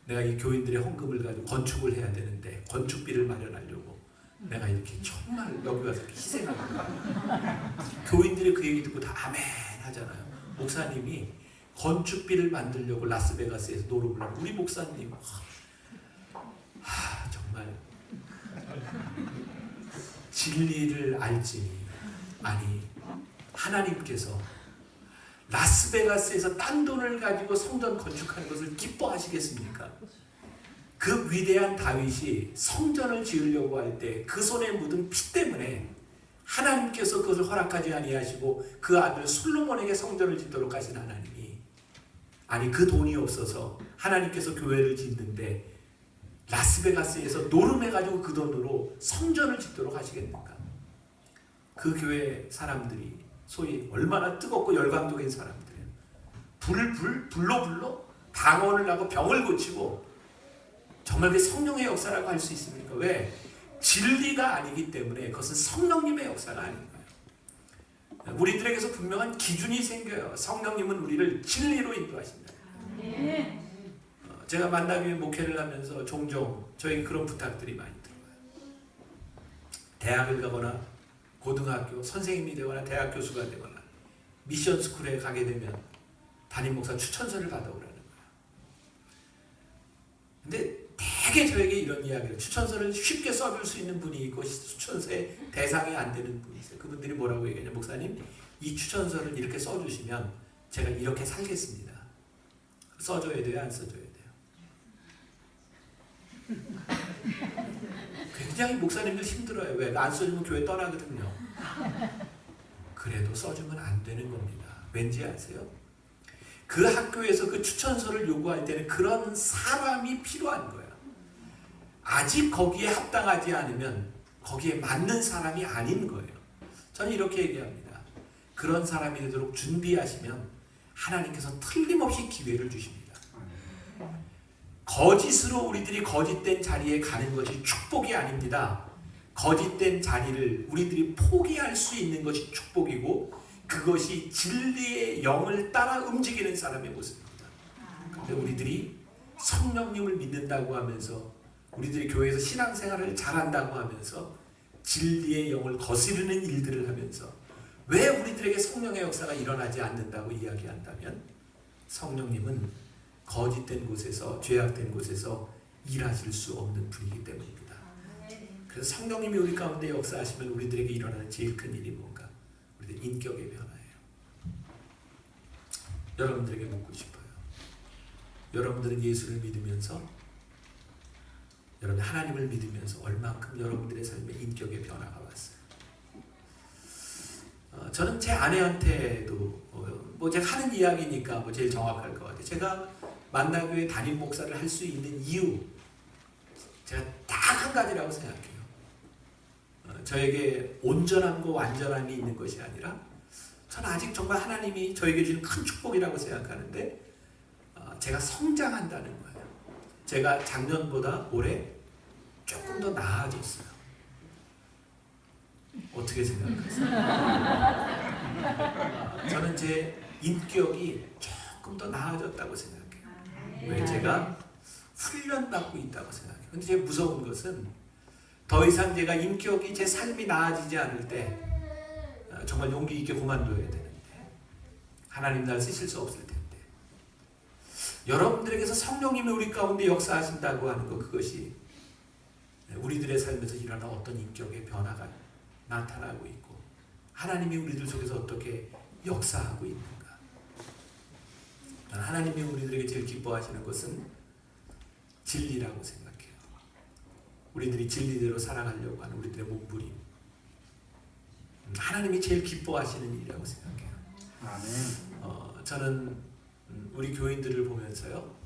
내가 이 교인들의 헌금을 가지고 건축을 해야 되는데 건축비를 마련하려고 내가 이렇게 정말 여기 와서 이렇게 희생하는 거야. 교인들이 그 얘기 듣고 다 아멘 하잖아요. 목사님이 건축비를 만들려고 라스베가스에서 노름을 하고, 우리 목사님 정말 진리를 알지니, 아니 하나님께서 라스베가스에서 딴 돈을 가지고 성전 건축하는 것을 기뻐하시겠습니까? 그 위대한 다윗이 성전을 지으려고 할 때 그 손에 묻은 피 때문에 하나님께서 그것을 허락하지 아니하시고 그 아들 솔로몬에게 성전을 짓도록 하신 하나님이, 아니 그 돈이 없어서 하나님께서 교회를 짓는데 라스베가스에서 노름해가지고 그 돈으로 성전을 짓도록 하시겠는가? 그 교회 사람들이 소위 얼마나 뜨겁고 열광적인 사람들이에요. 불로 방언을 하고 병을 고치고, 정말 그 성령의 역사라고 할 수 있습니까? 왜? 진리가 아니기 때문에 그것은 성령님의 역사가 아닌 거예요. 우리들에게서 분명한 기준이 생겨요. 성령님은 우리를 진리로 인도하신다. 제가 만나기 목회를 하면서 종종 저에게 그런 부탁들이 많이 들어와요. 대학을 가거나 고등학교 선생님이 되거나 대학 교수가 되거나 미션 스쿨에 가게 되면 담임 목사 추천서를 받아오라는 거예요. 근데 되게 저에게 이런 이야기를, 추천서를 쉽게 써줄 수 있는 분이 있고 추천서의 대상이 안 되는 분이 있어요. 그분들이 뭐라고 얘기하냐, 목사님 이 추천서를 이렇게 써주시면 제가 이렇게 살겠습니다. 써줘야 돼요, 안 써줘야 돼요? 굉장히 목사님들 힘들어요. 왜? 안 써주면 교회 떠나거든요. 그래도 써주면 안 되는 겁니다. 왠지 아세요? 그 학교에서 그 추천서를 요구할 때는 그런 사람이 필요한 거예요. 아직 거기에 합당하지 않으면 거기에 맞는 사람이 아닌 거예요. 저는 이렇게 얘기합니다. 그런 사람이 되도록 준비하시면 하나님께서 틀림없이 기회를 주십니다. 거짓으로 우리들이 거짓된 자리에 가는 것이 축복이 아닙니다. 거짓된 자리를 우리들이 포기할 수 있는 것이 축복이고, 그것이 진리의 영을 따라 움직이는 사람의 모습입니다. 그런데 우리들이 성령님을 믿는다고 하면서, 우리들이 교회에서 신앙생활을 잘한다고 하면서 진리의 영을 거스르는 일들을 하면서 왜 우리들에게 성령의 역사가 일어나지 않는다고 이야기한다면, 성령님은 거짓된 곳에서, 죄악된 곳에서 일하실 수 없는 분이기 때문입니다. 그래서 성령님이 우리 가운데 역사하시면 우리들에게 일어나는 제일 큰 일이 뭔가? 우리들 인격의 변화예요. 여러분들에게 묻고 싶어요. 여러분들은 예수를 믿으면서, 여러분 하나님을 믿으면서 얼만큼 여러분들의 삶에 인격의 변화가 왔어요? 저는 제 아내한테도 뭐 제가 하는 이야기니까 뭐 제일 정확할 것 같아요. 제가 만나교회 담임 목사를 할 수 있는 이유, 제가 딱 한 가지라고 생각해요. 저에게 온전함과 완전함이 있는 것이 아니라 저는 아직 정말 하나님이 저에게 주신 큰 축복이라고 생각하는데 제가 성장한다는 거예요. 제가 작년보다 올해 조금 더 나아졌어요. 어떻게 생각하세요? 저는 제 인격이 조금 더 나아졌다고 생각해요. 왜? 제가 훈련받고 있다고 생각해요. 근데 제가 무서운 것은 더 이상 제가 인격이 제 삶이 나아지지 않을 때 정말 용기 있게 그만둬야 되는데 하나님 날 쓰실 수 없을 텐데 여러분들에게서 성령님이 우리 가운데 역사하신다고 하는 것, 그것이 우리들의 삶에서 일어나는 어떤 인격의 변화가 나타나고 있고 하나님이 우리들 속에서 어떻게 역사하고 있는가. 하나님이 우리들에게 제일 기뻐하시는 것은 진리라고 생각해요. 우리들이 진리대로 살아가려고 하는 우리들의 몸부림, 하나님이 제일 기뻐하시는 일이라고 생각해요. 아멘. 저는 우리 교인들을 보면서요,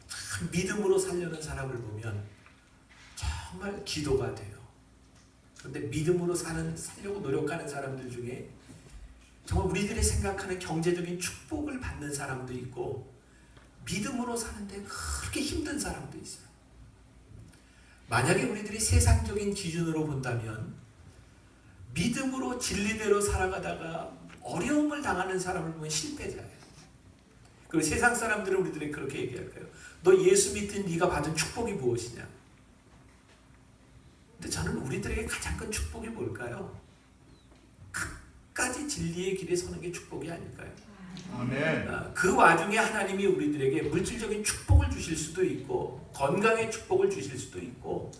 참 믿음으로 살려는 사람을 보면 정말 기도가 돼요. 그런데 믿음으로 살려고 노력하는 사람들 중에 정말 우리들이 생각하는 경제적인 축복을 받는 사람도 있고 믿음으로 사는데 그렇게 힘든 사람도 있어요. 만약에 우리들이 세상적인 기준으로 본다면 믿음으로 진리대로 살아가다가 어려움을 당하는 사람을 보면 실패자예요. 그리고 세상 사람들은 우리들에게 그렇게 얘기할 거예요. 너 예수 믿은 네가 받은 축복이 무엇이냐? 근데 저는 우리들에게 가장 큰 축복이 뭘까요? 끝까지 진리의 길에 서는 게 축복이 아닐까요? 아멘. 그 와중에 하나님이 우리들에게 물질적인 축복을 주실 수도 있고 건강의 축복을 주실 수도 있고,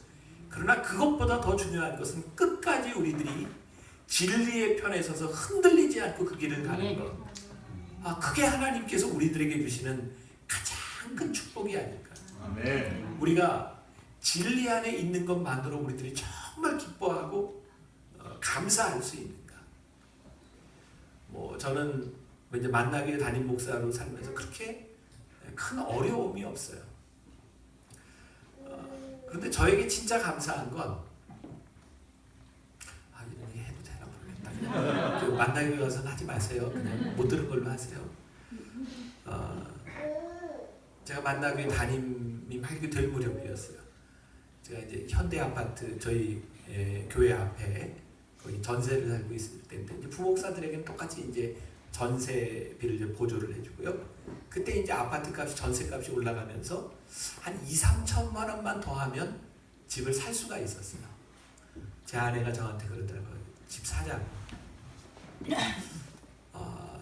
그러나 그것보다 더 중요한 것은 끝까지 우리들이 진리의 편에 서서 흔들리지 않고 그 길을 가는 것. 그게 하나님께서 우리들에게 주시는 가장 큰 축복이 아닐까. 아멘. 우리가 진리 안에 있는 것만으로 우리들이 정말 기뻐하고 감사할 수 있는가. 저는 이제 만나교회 담임 목사로 살면서 그렇게 큰 어려움이 없어요. 그런데 저에게 진짜 감사한 건, 이런 얘기 해도 되나 모르겠다. 만나교회 가서는 하지 마세요. 그냥 못 들은 걸로 하세요. 제가 만나교회 담임이 하게 될 무렵이었어요. 제가 이제 현대 아파트 저희 교회 앞에 거기 전세를 살고 있을 때인데 이제 부목사들에게는 똑같이 이제 전세비를 이제 보조를 해주고요. 그때 이제 아파트 값이, 전세 값이 올라가면서 한 2-3천만 원만 더하면 집을 살 수가 있었어요. 제 아내가 저한테 그러더라고요. 집 사자고.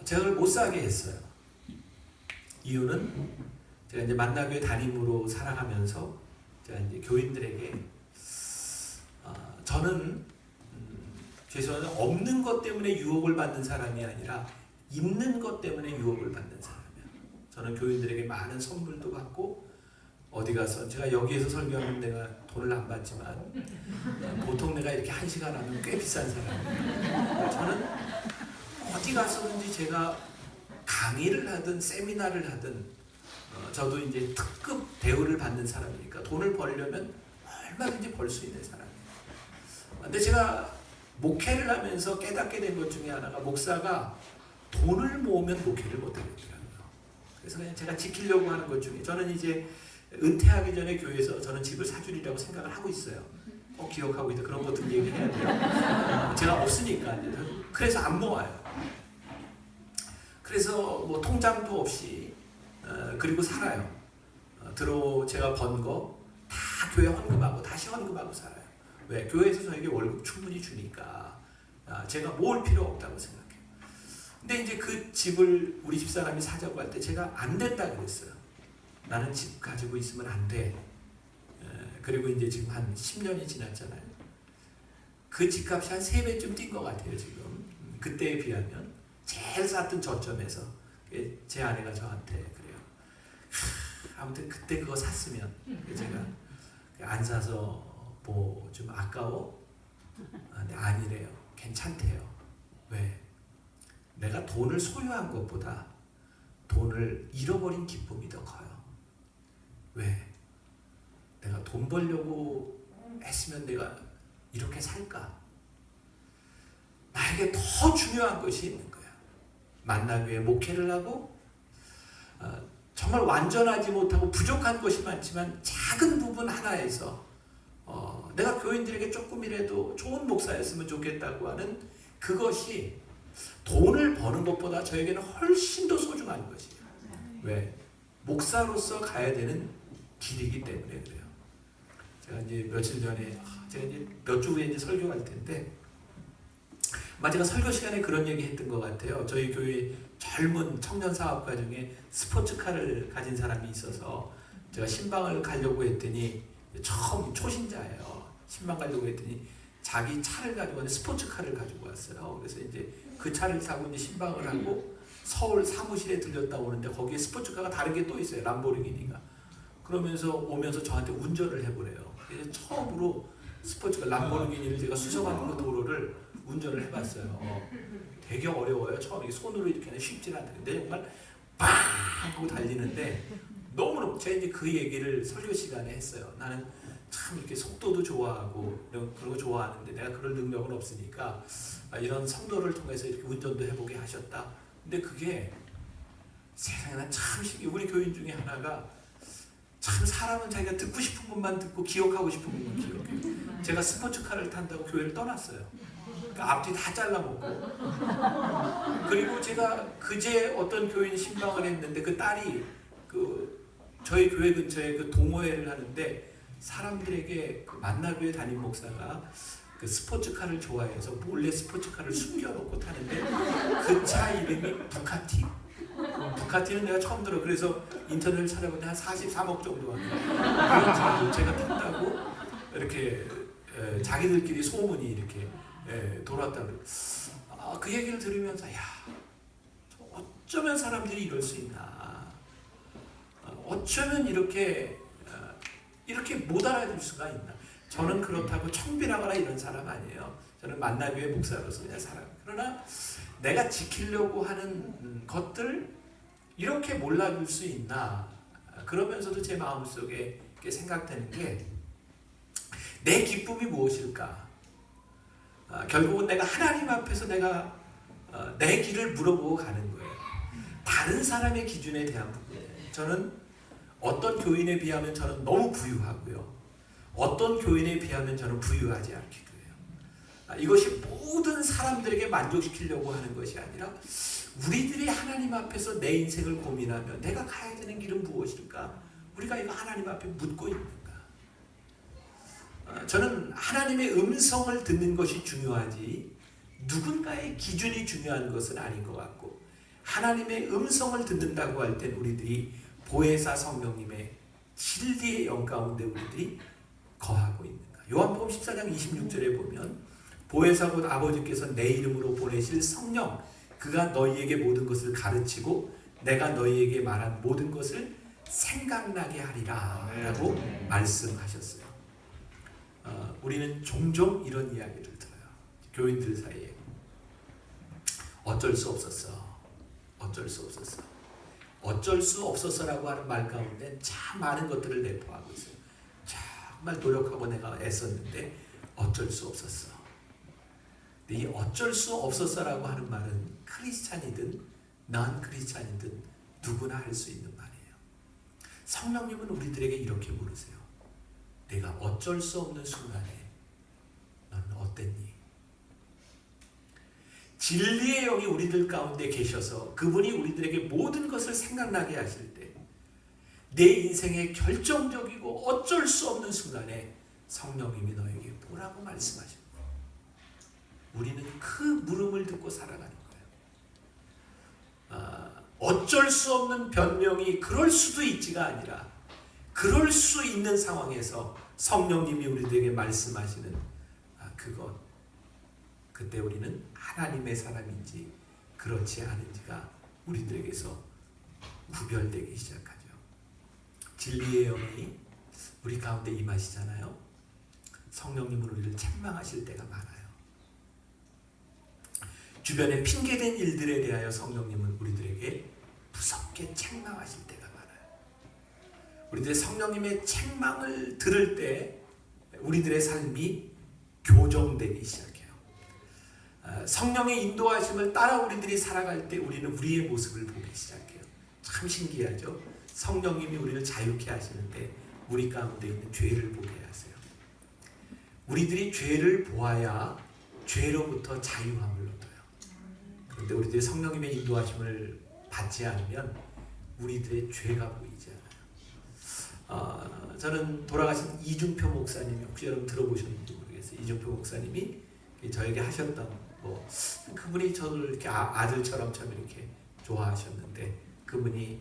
제가 그걸 못 사게 했어요. 이유는 제가 이제 만나교회 담임으로 살아가면서 제가 이제 교인들에게 저는 죄송하지만 없는 것 때문에 유혹을 받는 사람이 아니라 있는 것 때문에 유혹을 받는 사람이에요. 저는 교인들에게 많은 선물도 받고 어디 가서 제가 여기에서 설교하면 내가 돈을 안 받지만 보통 내가 이렇게 1시간 하면 꽤 비싼 사람이에요. 저는 어디 가서든지 제가 강의를 하든 세미나를 하든 저도 이제 특급 대우를 받는 사람이니까 돈을 벌려면 얼마든지 벌 수 있는 사람이에요. 근데 제가 목회를 하면서 깨닫게 된 것 중에 하나가, 목사가 돈을 모으면 목회를 못하겠더라고요. 그래서 그냥 제가 지키려고 하는 것 중에, 저는 이제 은퇴하기 전에 교회에서 저는 집을 사주리라고 생각을 하고 있어요. 꼭 기억하고 있다. 그런 것들 얘기해야 돼요. 제가 없으니까. 그래서 안 모아요. 그래서 뭐 통장도 없이 그리고 살아요. 제가 번 거 다 교회 헌금하고 다시 헌금하고 살아요. 왜? 교회에서 저에게 월급 충분히 주니까 제가 모을 필요 없다고 생각해요. 근데 이제 그 집을 우리 집사람이 사자고 할 때 제가 안 된다 그랬어요. 나는 집 가지고 있으면 안 돼. 그리고 이제 지금 한 10년이 지났잖아요. 그 집값이 한 3배쯤 뛴 것 같아요, 지금. 그때에 비하면. 제일 쌌던 저점에서. 제 아내가 저한테 그래요. 아무튼 그때 그거 샀으면. 제가 안 사서 뭐 좀 아까워? 근데 아니래요. 괜찮대요. 왜? 내가 돈을 소유한 것보다 돈을 잃어버린 기쁨이 더 커요. 왜? 내가 돈 벌려고 했으면 내가 이렇게 살까? 나에게 더 중요한 것이 있는 거야. 만나교회 목회를 하고 정말 완전하지 못하고 부족한 것이 많지만 작은 부분 하나에서 내가 교인들에게 조금이라도 좋은 목사였으면 좋겠다고 하는 그것이 돈을 버는 것보다 저에게는 훨씬 더 소중한 것이에요. 왜? 목사로서 가야 되는 길이기 때문에 그래요. 제가 이제 며칠 전에 제가 이제 몇 주 후에 이제 설교할 텐데 아마 제가 설교 시간에 그런 얘기 했던 것 같아요. 저희 교회 젊은 청년 사업가 중에 스포츠카를 가진 사람이 있어서 제가 신방을 가려고 했더니 처음 초신자예요. 신방 가려고 했더니 자기 차를 가지고 왔는데 스포츠카를 가지고 왔어요. 그래서 이제 그 차를 타고 이제 신방을 하고 서울 사무실에 들렸다 오는데 거기에 스포츠카가 다른 게 또 있어요. 람보르기니가. 그러면서 오면서 저한테 운전을 해보래요. 그래서 처음으로 스포츠카 람보르기니를 제가 수성하는 그 도로를 운전을 해봤어요. 되게 어려워요. 처음에 손으로 이렇게 하면 쉽지 않은데 정말 빵 하고 달리는데 너무너무 제가 이제 그 얘기를 설교 시간에 했어요. 나는 참 이렇게 속도도 좋아하고 그런 거 좋아하는데 내가 그럴 능력은 없으니까 이런 성도를 통해서 이렇게 운전도 해보게 하셨다. 근데 그게 세상에 난 참 신기해. 우리 교인 중에 하나가 참 사람은 자기가 듣고 싶은 것만 듣고 기억하고 싶은 것만 기억해요. 제가 스포츠카를 탄다고 교회를 떠났어요. 그러니까 앞뒤 다 잘라먹고. 그리고 제가 그제 어떤 교인 신방을 했는데 그 딸이 저희 교회 근처에 그 동호회를 하는데 사람들에게 그 만나교회 담임 목사가 그 스포츠카를 좋아해서 몰래 스포츠카를 숨겨놓고 타는데 그 차 이름이 부카티. 부카티는 내가 처음 들어. 그래서 인터넷을 찾아보니 한 43억 정도 합니다. 그런 차를 제가 탔다고 이렇게 자기들끼리 소문이 이렇게 돌았다고. 그 얘기를 들으면서 야, 어쩌면 사람들이 이럴 수 있나. 어쩌면 이렇게 못 알아들 수가 있나. 저는 그렇다고 청비라거나 이런 사람 아니에요. 저는 만나교회 목사로서 그냥 사람. 그러나 내가 지키려고 하는 것들 이렇게 몰라줄 수 있나. 그러면서도 제 마음속에 생각되는 게 내 기쁨이 무엇일까. 결국은 내가 하나님 앞에서 내가 내 길을 물어보고 가는 거예요. 다른 사람의 기준에 대한 부분. 저는 어떤 교인에 비하면 저는 너무 부유하고요. 어떤 교인에 비하면 저는 부유하지 않기도 해요. 이것이 모든 사람들에게 만족시키려고 하는 것이 아니라 우리들이 하나님 앞에서 내 인생을 고민하며 내가 가야 되는 길은 무엇일까? 우리가 이거 하나님 앞에 묻고 있는가? 저는 하나님의 음성을 듣는 것이 중요하지 누군가의 기준이 중요한 것은 아닌 것 같고 하나님의 음성을 듣는다고 할 땐 우리들이 보혜사 성령님의 진리의 영 가운데 우리들이 거하고 있는가. 요한복음 14장 26절에 보면 보혜사 곧 아버지께서 내 이름으로 보내실 성령 그가 너희에게 모든 것을 가르치고 내가 너희에게 말한 모든 것을 생각나게 하리라 라고 말씀하셨어요. 우리는 종종 이런 이야기를 들어요. 교인들 사이에 어쩔 수 없었어. 어쩔 수 없었어. 어쩔 수 없었어라고 하는 말 가운데 참 많은 것들을 내포하고 있어요. 정말 노력하고 내가 애썼는데 어쩔 수 없었어. 근데 이 어쩔 수 없었어라고 하는 말은 크리스찬이든 난 크리스찬이든 누구나 할 수 있는 말이에요. 성령님은 우리들에게 이렇게 물으세요. 내가 어쩔 수 없는 순간에 너는 어땠니? 진리의 영이 우리들 가운데 계셔서 그분이 우리들에게 모든 것을 생각나게 하실 때 내 인생의 결정적이고 어쩔 수 없는 순간에 성령님이 너에게 뭐라고 말씀하십니까? 우리는 그 물음을 듣고 살아가는 거예요. 어쩔 수 없는 변명이 그럴 수도 있지가 아니라 그럴 수 있는 상황에서 성령님이 우리들에게 말씀하시는 그것 그때 우리는 하나님의 사람인지 그렇지 않은지가 우리들에게서 구별되기 시작하죠. 진리의 영이 우리 가운데 임하시잖아요. 성령님은 우리를 책망하실 때가 많아요. 주변에 핑계된 일들에 대하여 성령님은 우리들에게 무섭고 이렇게 책망하실 때가 많아요. 우리들의 성령님의 책망을 들을 때 우리들의 삶이 교정되기 시작해요. 성령의 인도하심을 따라 우리들이 살아갈 때 우리는 우리의 모습을 보기 시작해요. 참 신기하죠? 성령님이 우리를 자유케 하시는데 우리 가운데 있는 죄를 보게 하세요. 우리들이 죄를 보아야 죄로부터 자유함을 얻어요. 그런데 우리들이 성령님의 인도하심을 받지 않으면 우리들의 죄가 보이지 않아요. 저는 돌아가신 이중표 목사님이 혹시 여러분 들어보셨는지 모르겠어요. 이중표 목사님이 저에게 하셨던 그분이 저를 이렇게 아들처럼 참 이렇게 좋아하셨는데 그분이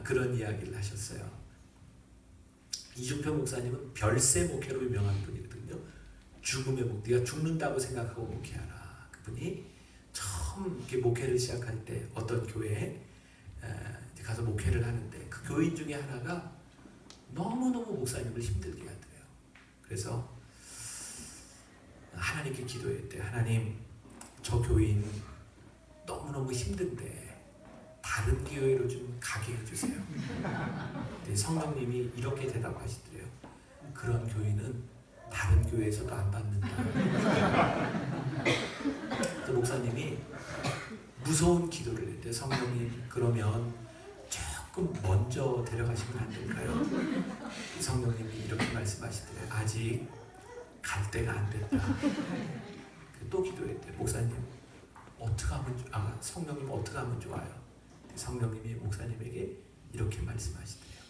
그런 이야기를 하셨어요. 이중표 목사님은 별세 목회로 유명한 분이거든요. 죽음의 목, 네가 죽는다고 생각하고 목회하라. 그분이 처음 이렇게 목회를 시작할 때 어떤 교회에 가서 목회를 하는데 그 교인 중에 하나가 너무너무 목사님을 힘들게 하더래요. 그래서 하나님께 기도했대. 하나님, 저 교인 너무너무 힘든데 다른 교회로 좀 가게 해주세요. 성령님이 이렇게 대답하시더래요. 그런 교인은 다른 교회에서도 안 받는다. 그 목사님이 무서운 기도를 했대요. 성령님, 그러면 조금 먼저 데려가시면 안 될까요? 성령님이 이렇게 말씀하시더래요. 아직 갈 때가 안 됐다. 또 기도했대. 목사님, 어떻게 하면 성령님 어떻게 하면 좋아요? 성령님이 목사님에게 이렇게 말씀하시더래요.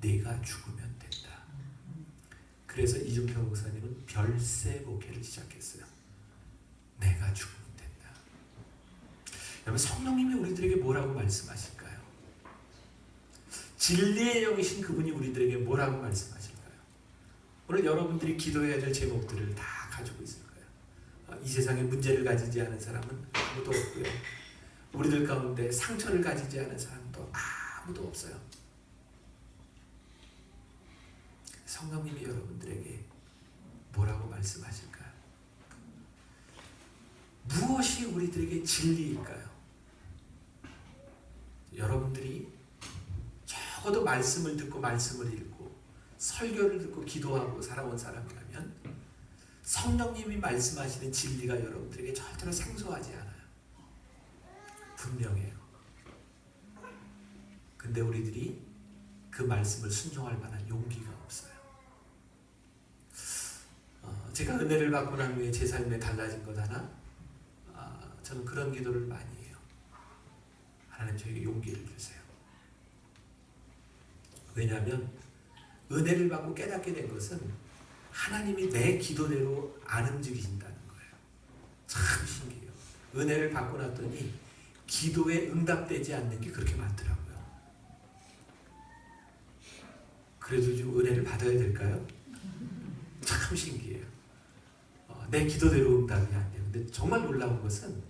네가 죽으면 된다. 그래서 이중표 목사님은 별세 목회를 시작했어요. 내가 죽으면 된다. 여러분, 성령님이 우리들에게 뭐라고 말씀하실까요? 진리의 영이신 그분이 우리들에게 뭐라고 말씀하실까요? 오늘 여러분들이 기도해야 될 제목들을 다 가지고 있을 거예요. 이 세상에 문제를 가지지 않은 사람은 아무도 없고요. 우리들 가운데 상처를 가지지 않은 사람도 아무도 없어요. 성령님이 여러분들에게 뭐라고 말씀하실까요? 무엇이 우리들에게 진리일까요? 여러분들이 적어도 말씀을 듣고 말씀을 읽고 설교를 듣고 기도하고 살아온 사람이라면 성령님이 말씀하시는 진리가 여러분들에게 절대로 생소하지 않아요. 분명해요. 근데 우리들이 그 말씀을 순종할 만한 용기가 없어요. 제가 은혜를 받고 난 후에 제 삶에 달라진 것 하나, 저는 그런 기도를 많이 해요. 하나님, 저에게 용기를 주세요. 왜냐하면 은혜를 받고 깨닫게 된 것은 하나님이 내 기도대로 안 움직이신다는 거예요. 참 신기해요. 은혜를 받고 났더니 기도에 응답되지 않는 게 그렇게 많더라고요. 그래도 좀 은혜를 받아야 될까요? 참 신기해요. 내 기도대로 응답이 안 돼요. 근데 정말 놀라운 것은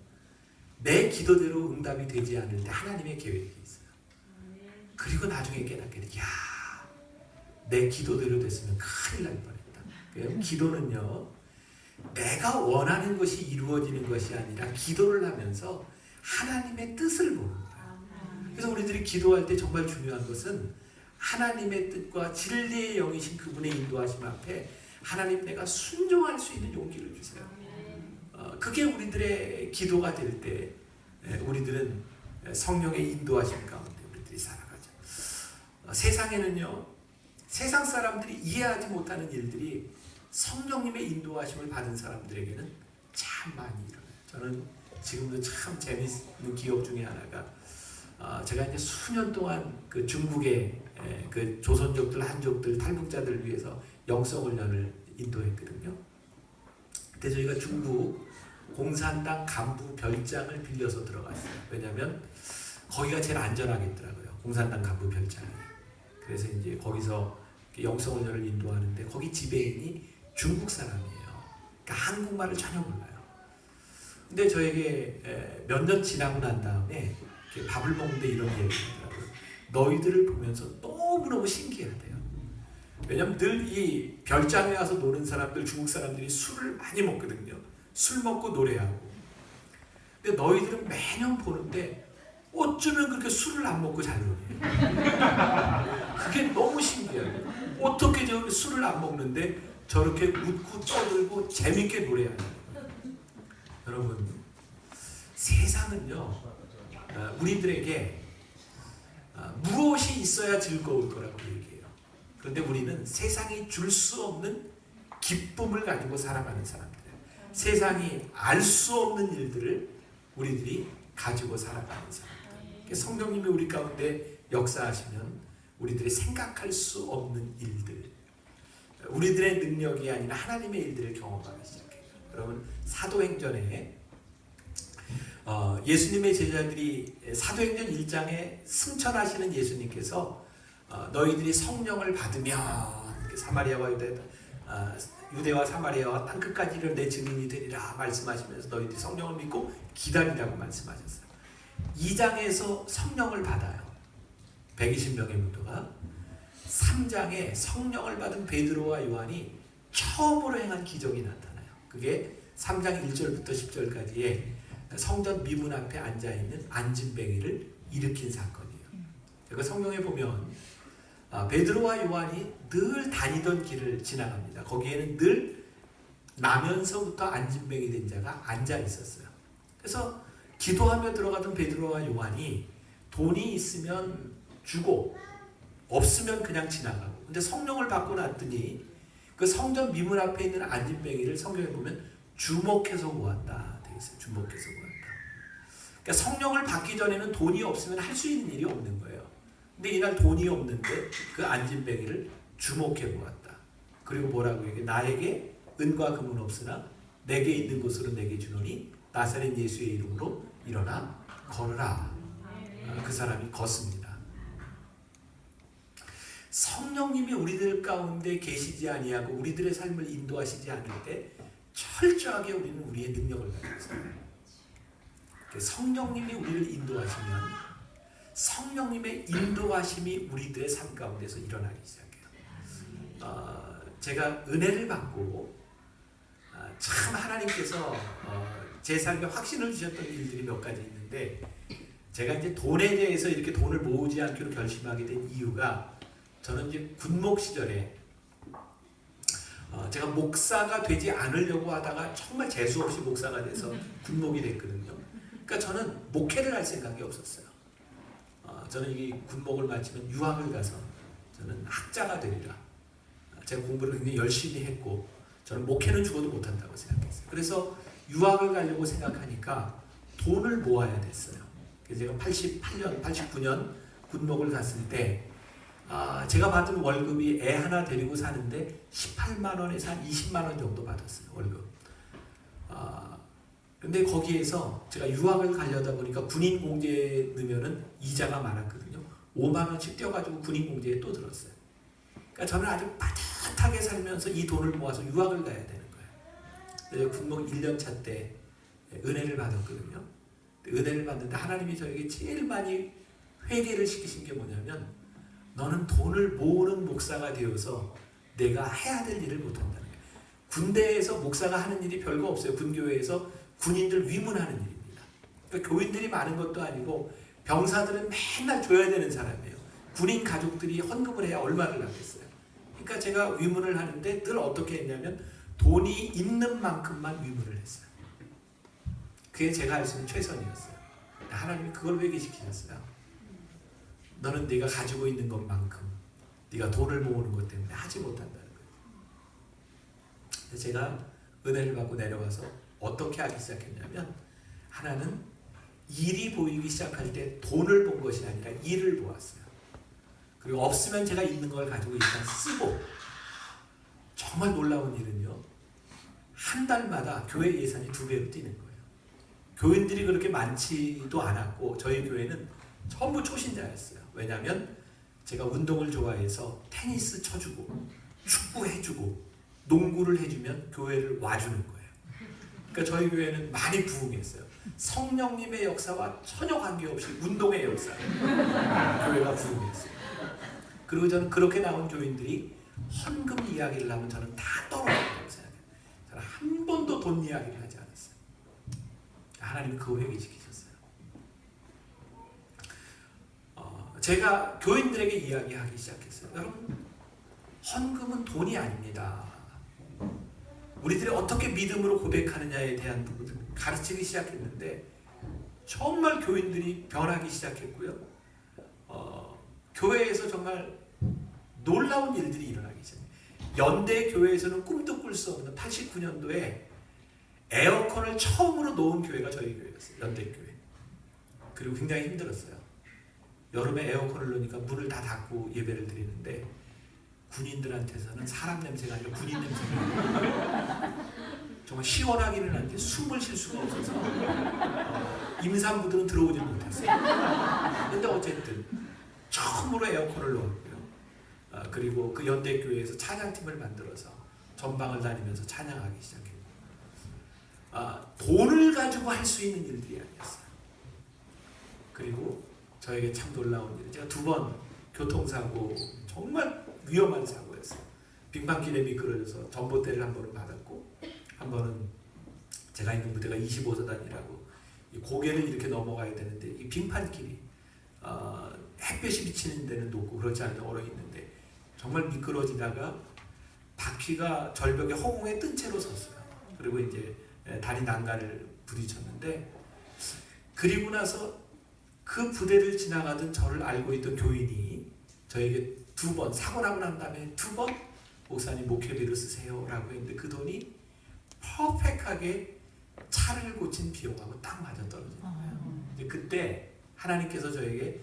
내 기도대로 응답이 되지 않을 때 하나님의 계획이 있어요. 그리고 나중에 깨닫게 돼. 야, 내 기도대로 됐으면 큰일 날 뻔했다. 기도는요, 내가 원하는 것이 이루어지는 것이 아니라 기도를 하면서 하나님의 뜻을 보는 거예요. 그래서 우리들이 기도할 때 정말 중요한 것은 하나님의 뜻과 진리의 영이신 그분의 인도하심 앞에 하나님, 내가 순종할 수 있는 용기를 주세요. 그게 우리들의 기도가 될 때 우리들은 성령의 인도하심 가운데 우리들이 살아가죠. 세상에는요, 세상 사람들이 이해하지 못하는 일들이 성령님의 인도하심을 받은 사람들에게는 참 많이 일어나요. 저는 지금도 참 재미있는 기억 중에 하나가, 제가 이제 수년 동안 그 중국의 그 조선족들, 한족들, 탈북자들을 위해서 영성훈련을 인도했거든요. 그때 저희가 중국 공산당 간부 별장을 빌려서 들어갔어요. 왜냐하면 거기가 제일 안전하겠더라고요. 공산당 간부 별장이. 그래서 이제 거기서 영성훈련을 인도하는데 거기 지배인이 중국 사람이에요. 그러니까 한국말을 전혀 몰라요. 근데 저에게 몇 년 지나고 난 다음에 밥을 먹는데 이런 얘기를 하더라고요. 너희들을 보면서 너무너무 신기하대요. 왜냐면 늘 이 별장에 와서 노는 사람들, 중국 사람들이 술을 많이 먹거든요. 술 먹고 노래하고. 근데 너희들은 매년 보는데 어쩌면 그렇게 술을 안 먹고 잘 노냐. 그게 너무 신기해요. 어떻게 저렇게 술을 안 먹는데 저렇게 웃고 떠들고 재밌게 노래하는 거예요. 여러분, 세상은요, 우리들에게 무엇이 있어야 즐거울 거라고 얘기해요. 그런데 우리는 세상이 줄 수 없는 기쁨을 가지고 살아가는 사람들이에요. 세상이 알 수 없는 일들을 우리들이 가지고 살아가는 사람들. 성령님이 우리 가운데 역사하시면 우리들이 생각할 수 없는 일들, 우리들의 능력이 아닌 하나님의 일들을 경험하기 시작해요. 여러분, 사도행전에 예수님의 제자들이 사도행전 1장에 승천하시는 예수님께서 너희들이 성령을 받으면 사마리아와 유대와 사마리아와 땅끝까지를 내 증인이 되리라 말씀하시면서 너희들이 성령을 믿고 기다리라고 말씀하셨어요. 2장에서 성령을 받아요. 120명의 문도가. 3장에 성령을 받은 베드로와 요한이 처음으로 행한 기적이 나타나요. 그게 3장 1절부터 10절까지의 성전 미문 앞에 앉아있는 안진뱅이를 일으킨 사건이에요. 그러니까 성경에 보면 베드로와 요한이 늘 다니던 길을 지나갑니다. 거기에는 늘 나면서부터 안진뱅이 된 자가 앉아 있었어요. 그래서 기도하며 들어가던 베드로와 요한이 돈이 있으면 주고 없으면 그냥 지나가고, 근데 성령을 받고 났더니 그 성전 미문 앞에 있는 안진뱅이를 성경에 보면 주목해서 보았다 되겠어요. 주목해서 보았다. 그러니까 성령을 받기 전에는 돈이 없으면 할 수 있는 일이 없는 거예요. 근데 이날 돈이 없는데 그 안진뱅이를 주목해 보았다. 그리고 뭐라고 얘기해? 나에게 은과 금은 없으나 내게 있는 것으로 내게 주노니 나사렛 예수의 이름으로 일어나 걸으라. 그 사람이 걷습니다. 성령님이 우리들 가운데 계시지 아니하고 우리들의 삶을 인도하시지 않을 때 철저하게 우리는 우리의 능력을 가지고 살아요. 성령님이 우리를 인도하시면 성령님의 인도하심이 우리들의 삶 가운데서 일어나기 시작해요. 제가 은혜를 받고 참 하나님께서 제 삶에 확신을 주셨던 일들이 몇 가지 있는데, 제가 이제 돈에 대해서 이렇게 돈을 모으지 않기로 결심하게 된 이유가, 저는 이제 군목 시절에 제가 목사가 되지 않으려고 하다가 정말 재수 없이 목사가 돼서 군목이 됐거든요. 그러니까 저는 목회를 할 생각이 없었어요. 저는 이 군목을 마치면 유학을 가서 저는 학자가 되리라. 제가 공부를 굉장히 열심히 했고 저는 목회는 죽어도 못한다고 생각했어요. 그래서 유학을 가려고 생각하니까 돈을 모아야 됐어요. 그래서 제가 88년, 89년 군목을 갔을 때 제가 받은 월급이 애 하나 데리고 사는데 18만 원에서 한 20만 원 정도 받았어요. 월급. 근데 거기에서 제가 유학을 가려다 보니까 군인 공제에 넣으면은 이자가 많았거든요. 5만 원씩 떼어가지고 군인 공제에 또 들었어요. 그러니까 저는 아주 빠듯하게 살면서 이 돈을 모아서 유학을 가야 되는 거예요. 그래서 군목 1년 차 때 은혜를 받았거든요. 은혜를 받는데 하나님이 저에게 제일 많이 회개를 시키신 게 뭐냐면, 너는 돈을 모으는 목사가 되어서 내가 해야 될 일을 못한다는 거예요. 군대에서 목사가 하는 일이 별거 없어요. 군교회에서 군인들 위문하는 일입니다. 그러니까 교인들이 많은 것도 아니고 병사들은 맨날 줘야 되는 사람이에요. 군인 가족들이 헌금을 해야 얼마를 나겠어요. 그러니까 제가 위문을 하는데 늘 어떻게 했냐면 돈이 있는 만큼만 위문을 했어요. 그게 제가 할 수 있는 최선이었어요. 하나님이 그걸 회개시키셨어요. 너는 네가 가지고 있는 것만큼 네가 돈을 모으는 것 때문에 하지 못한다는 거예요. 근데 제가 은혜를 받고 내려와서 어떻게 하기 시작했냐면, 하나는 일이 보이기 시작할 때 돈을 본 것이 아니라 일을 보았어요. 그리고 없으면 제가 있는 걸 가지고 일단 쓰고, 정말 놀라운 일은요, 한 달마다 교회 예산이 2배로 뛰는 거예요. 교인들이 그렇게 많지도 않았고 저희 교회는 전부 초신자였어요. 왜냐하면 제가 운동을 좋아해서 테니스 쳐주고 축구 해주고 농구를 해주면 교회를 와주는 거예요. 그러니까 저희 교회는 많이 부흥했어요. 성령님의 역사와 전혀 관계없이 운동의 역사, 교회가 부흥했어요. 그리고 저는 그렇게 나온 교인들이 헌금 이야기를 하면 저는 다 떨어진다고 생각해요. 저는 한 번도 돈 이야기를 하지 않았어요. 하나님이 그 회개시키셨어요. 제가 교인들에게 이야기하기 시작했어요. 여러분, 헌금은 돈이 아닙니다. 우리들이 어떻게 믿음으로 고백하느냐에 대한 부분을 가르치기 시작했는데 정말 교인들이 변하기 시작했고요. 교회에서 정말 놀라운 일들이 일어나기 시작해요. 연대 교회에서는 꿈도 꿀 수 없는 89년도에 에어컨을 처음으로 놓은 교회가 저희 교회였어요. 연대교회. 그리고 굉장히 힘들었어요. 여름에 에어컨을 넣으니까 문을 다 닫고 예배를 드리는데 군인들한테서는 사람 냄새가 아니라 군인 냄새가 정말 시원하기는 한데 숨을 쉴 수가 없어서 임산부들은 들어오지 못했어요. 근데 어쨌든 처음으로 에어컨을 넣었고요. 그리고 그 연대교회에서 찬양팀을 만들어서 전방을 다니면서 찬양하기 시작했고, 돈을 가지고 할 수 있는 일들이 아니었어요. 그리고 저에게 참 놀라운 일이, 제가 2번 교통사고, 정말 위험한 사고였어요. 빙판길에 미끄러져서 전봇대를 한 번은 받았고, 한 번은 제가 있는 부대가 25사단이라고 고개를 이렇게 넘어가야 되는데 이 빙판길이 햇볕이 비치는 데는 높고 그렇지 않은 얼어 있는데 정말 미끄러지다가 바퀴가 절벽에 허공에 뜬 채로 섰어요. 그리고 이제 다리 난간을 부딪혔는데, 그리고 나서 그 부대를 지나가던 저를 알고 있던 교인이 저에게 2번, 사고 나고 난 다음에 2번 목사님 목회비로 쓰세요 라고 했는데 그 돈이 퍼펙트하게 차를 고친 비용하고 딱 맞아떨어지는 거예요. 그때 하나님께서 저에게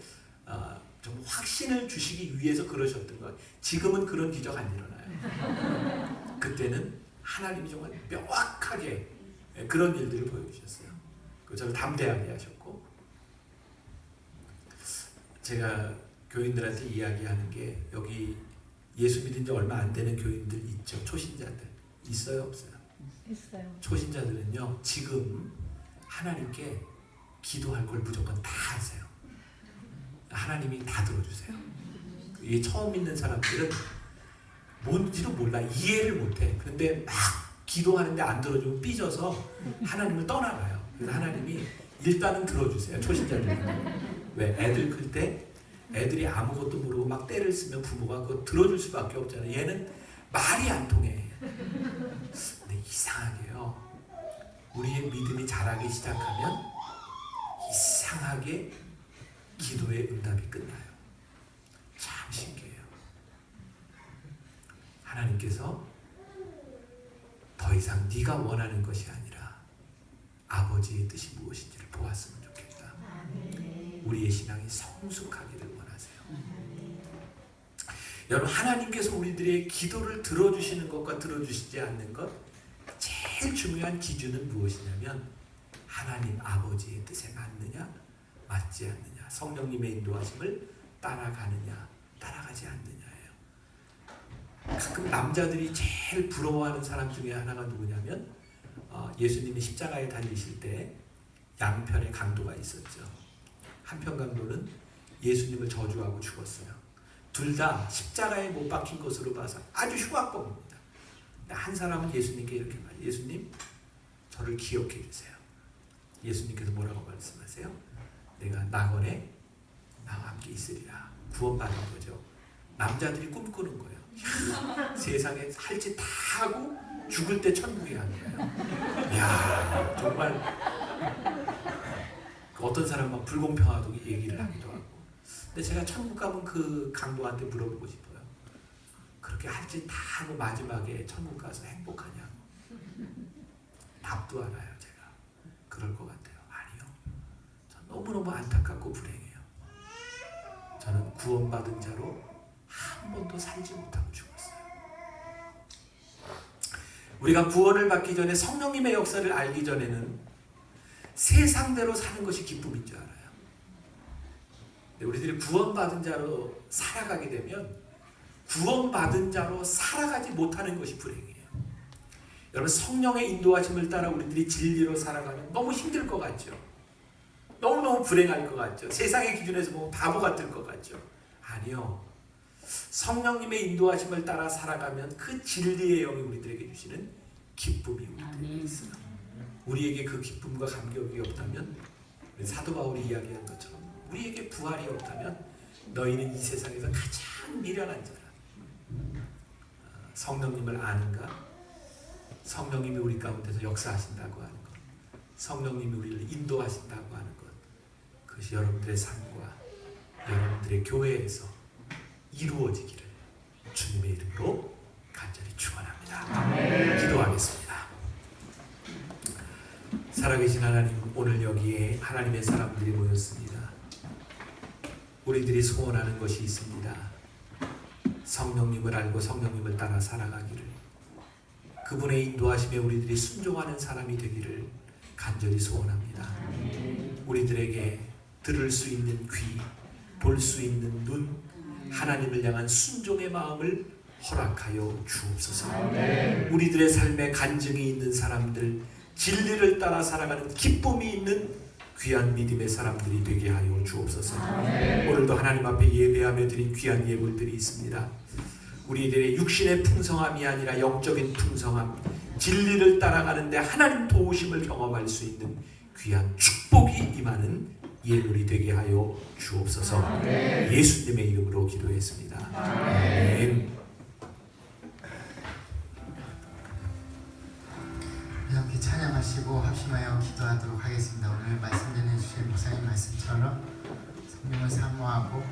좀 확신을 주시기 위해서 그러셨던 거예요. 지금은 그런 기적 안 일어나요. 그때는 하나님이 정말 명확하게 그런 일들을 보여주셨어요. 저를 담대하게 하셨고, 제가 교인들한테 이야기하는 게, 여기 예수 믿은 지 얼마 안 되는 교인들 있죠? 초신자들 있어요, 없어요? 있어요. 초신자들은요, 지금 하나님께 기도할 걸 무조건 다 하세요. 하나님이 다 들어주세요. 이게 처음 믿는 사람들은 뭔지도 몰라, 이해를 못해. 그런데 막 기도하는데 안 들어주면 삐져서 하나님을 떠나가요. 그래서 하나님이 일단은 들어주세요, 초신자들은. 왜? 애들 클 때 애들이 아무것도 모르고 막 때를 쓰면 부모가 그거 들어줄 수밖에 없잖아요. 얘는 말이 안 통해. 근데 이상하게요, 우리의 믿음이 자라기 시작하면 이상하게 기도의 응답이 끝나요. 참 신기해요. 하나님께서 더 이상 네가 원하는 것이 아니라 아버지의 뜻이 무엇인지를 보았으면 좋겠다. 우리의 신앙이 성숙하기를 원하세요. 여러분, 하나님께서 우리들의 기도를 들어주시는 것과 들어주시지 않는 것, 제일 중요한 기준은 무엇이냐면 하나님 아버지의 뜻에 맞느냐 맞지 않느냐, 성령님의 인도하심을 따라가느냐 따라가지 않느냐예요. 가끔 남자들이 제일 부러워하는 사람 중에 하나가 누구냐면 예수님이 십자가에 달리실 때 양편의 강도가 있었죠. 한편 강도는 예수님을 저주하고 죽었어요. 둘 다 십자가에 못 박힌 것으로 봐서 아주 흉악범입니다. 한 사람은 예수님께 이렇게 말해요. 예수님, 저를 기억해 주세요. 예수님께서 뭐라고 말씀하세요? 내가 낙원에 나와 함께 있으리라. 구원받은 거죠. 남자들이 꿈꾸는 거예요. 세상에 할 짓 다 하고 죽을 때 천국에 가는 거예요. 이야, 정말 어떤 사람은 막 불공평하다고 얘기를 하기도 하고. 근데 제가 천국 가면 그 강도한테 물어보고 싶어요. 그렇게 할 짓 다 하고 마지막에 천국 가서 행복하냐고. 답도 알아요, 제가. 그럴 것 같아요. 아니요. 전 너무너무 안타깝고 불행해요. 저는 구원받은 자로 한 번도 살지 못하고 죽었어요. 우리가 구원을 받기 전에, 성령님의 역사를 알기 전에는 세상대로 사는 것이 기쁨인 줄 알아요. 근데 우리들이 구원받은 자로 살아가게 되면 구원받은 자로 살아가지 못하는 것이 불행해요. 여러분, 성령의 인도하심을 따라 우리들이 진리로 살아가면 너무 힘들 것 같죠? 너무너무 불행할 것 같죠? 세상의 기준에서 보면 바보 같을 것 같죠? 아니요. 성령님의 인도하심을 따라 살아가면 그 진리의 영이 우리들에게 주시는 기쁨이 우리들에게 있어요. 우리에게 그 기쁨과 감격이 없다면, 사도 바울이 이야기한 것처럼 우리에게 부활이 없다면 너희는 이 세상에서 가장 미련한 자라. 성령님을 아는가? 성령님이 우리 가운데서 역사하신다고 하는 것, 성령님이 우리를 인도하신다고 하는 것, 그것이 여러분들의 삶과 여러분들의 교회에서 이루어지기를 주님의 이름으로 간절히 축원합니다. 기도하겠습니다. 살아계신 하나님, 오늘 여기에 하나님의 사람들이 모였습니다. 우리들이 소원하는 것이 있습니다. 성령님을 알고 성령님을 따라 살아가기를, 그분의 인도하심에 우리들이 순종하는 사람이 되기를 간절히 소원합니다. 우리들에게 들을 수 있는 귀, 볼 수 있는 눈, 하나님을 향한 순종의 마음을 허락하여 주옵소서. 우리들의 삶에 간증이 있는 사람들, 진리를 따라 살아가는 기쁨이 있는 귀한 믿음의 사람들이 되게 하여 주옵소서. 오늘도 하나님 앞에 예배하며 드린 귀한 예물들이 있습니다. 우리들의 육신의 풍성함이 아니라 영적인 풍성함, 진리를 따라가는데 하나님 도우심을 경험할 수 있는 귀한 축복이 임하는 예물이 되게 하여 주옵소서. 예수님의 이름으로 기도했습니다. 아멘. 함께 찬양하시고 합심하여 기도하도록 하겠습니다. 오늘 말씀 전해주신 목사님 말씀처럼 성령을 사모하고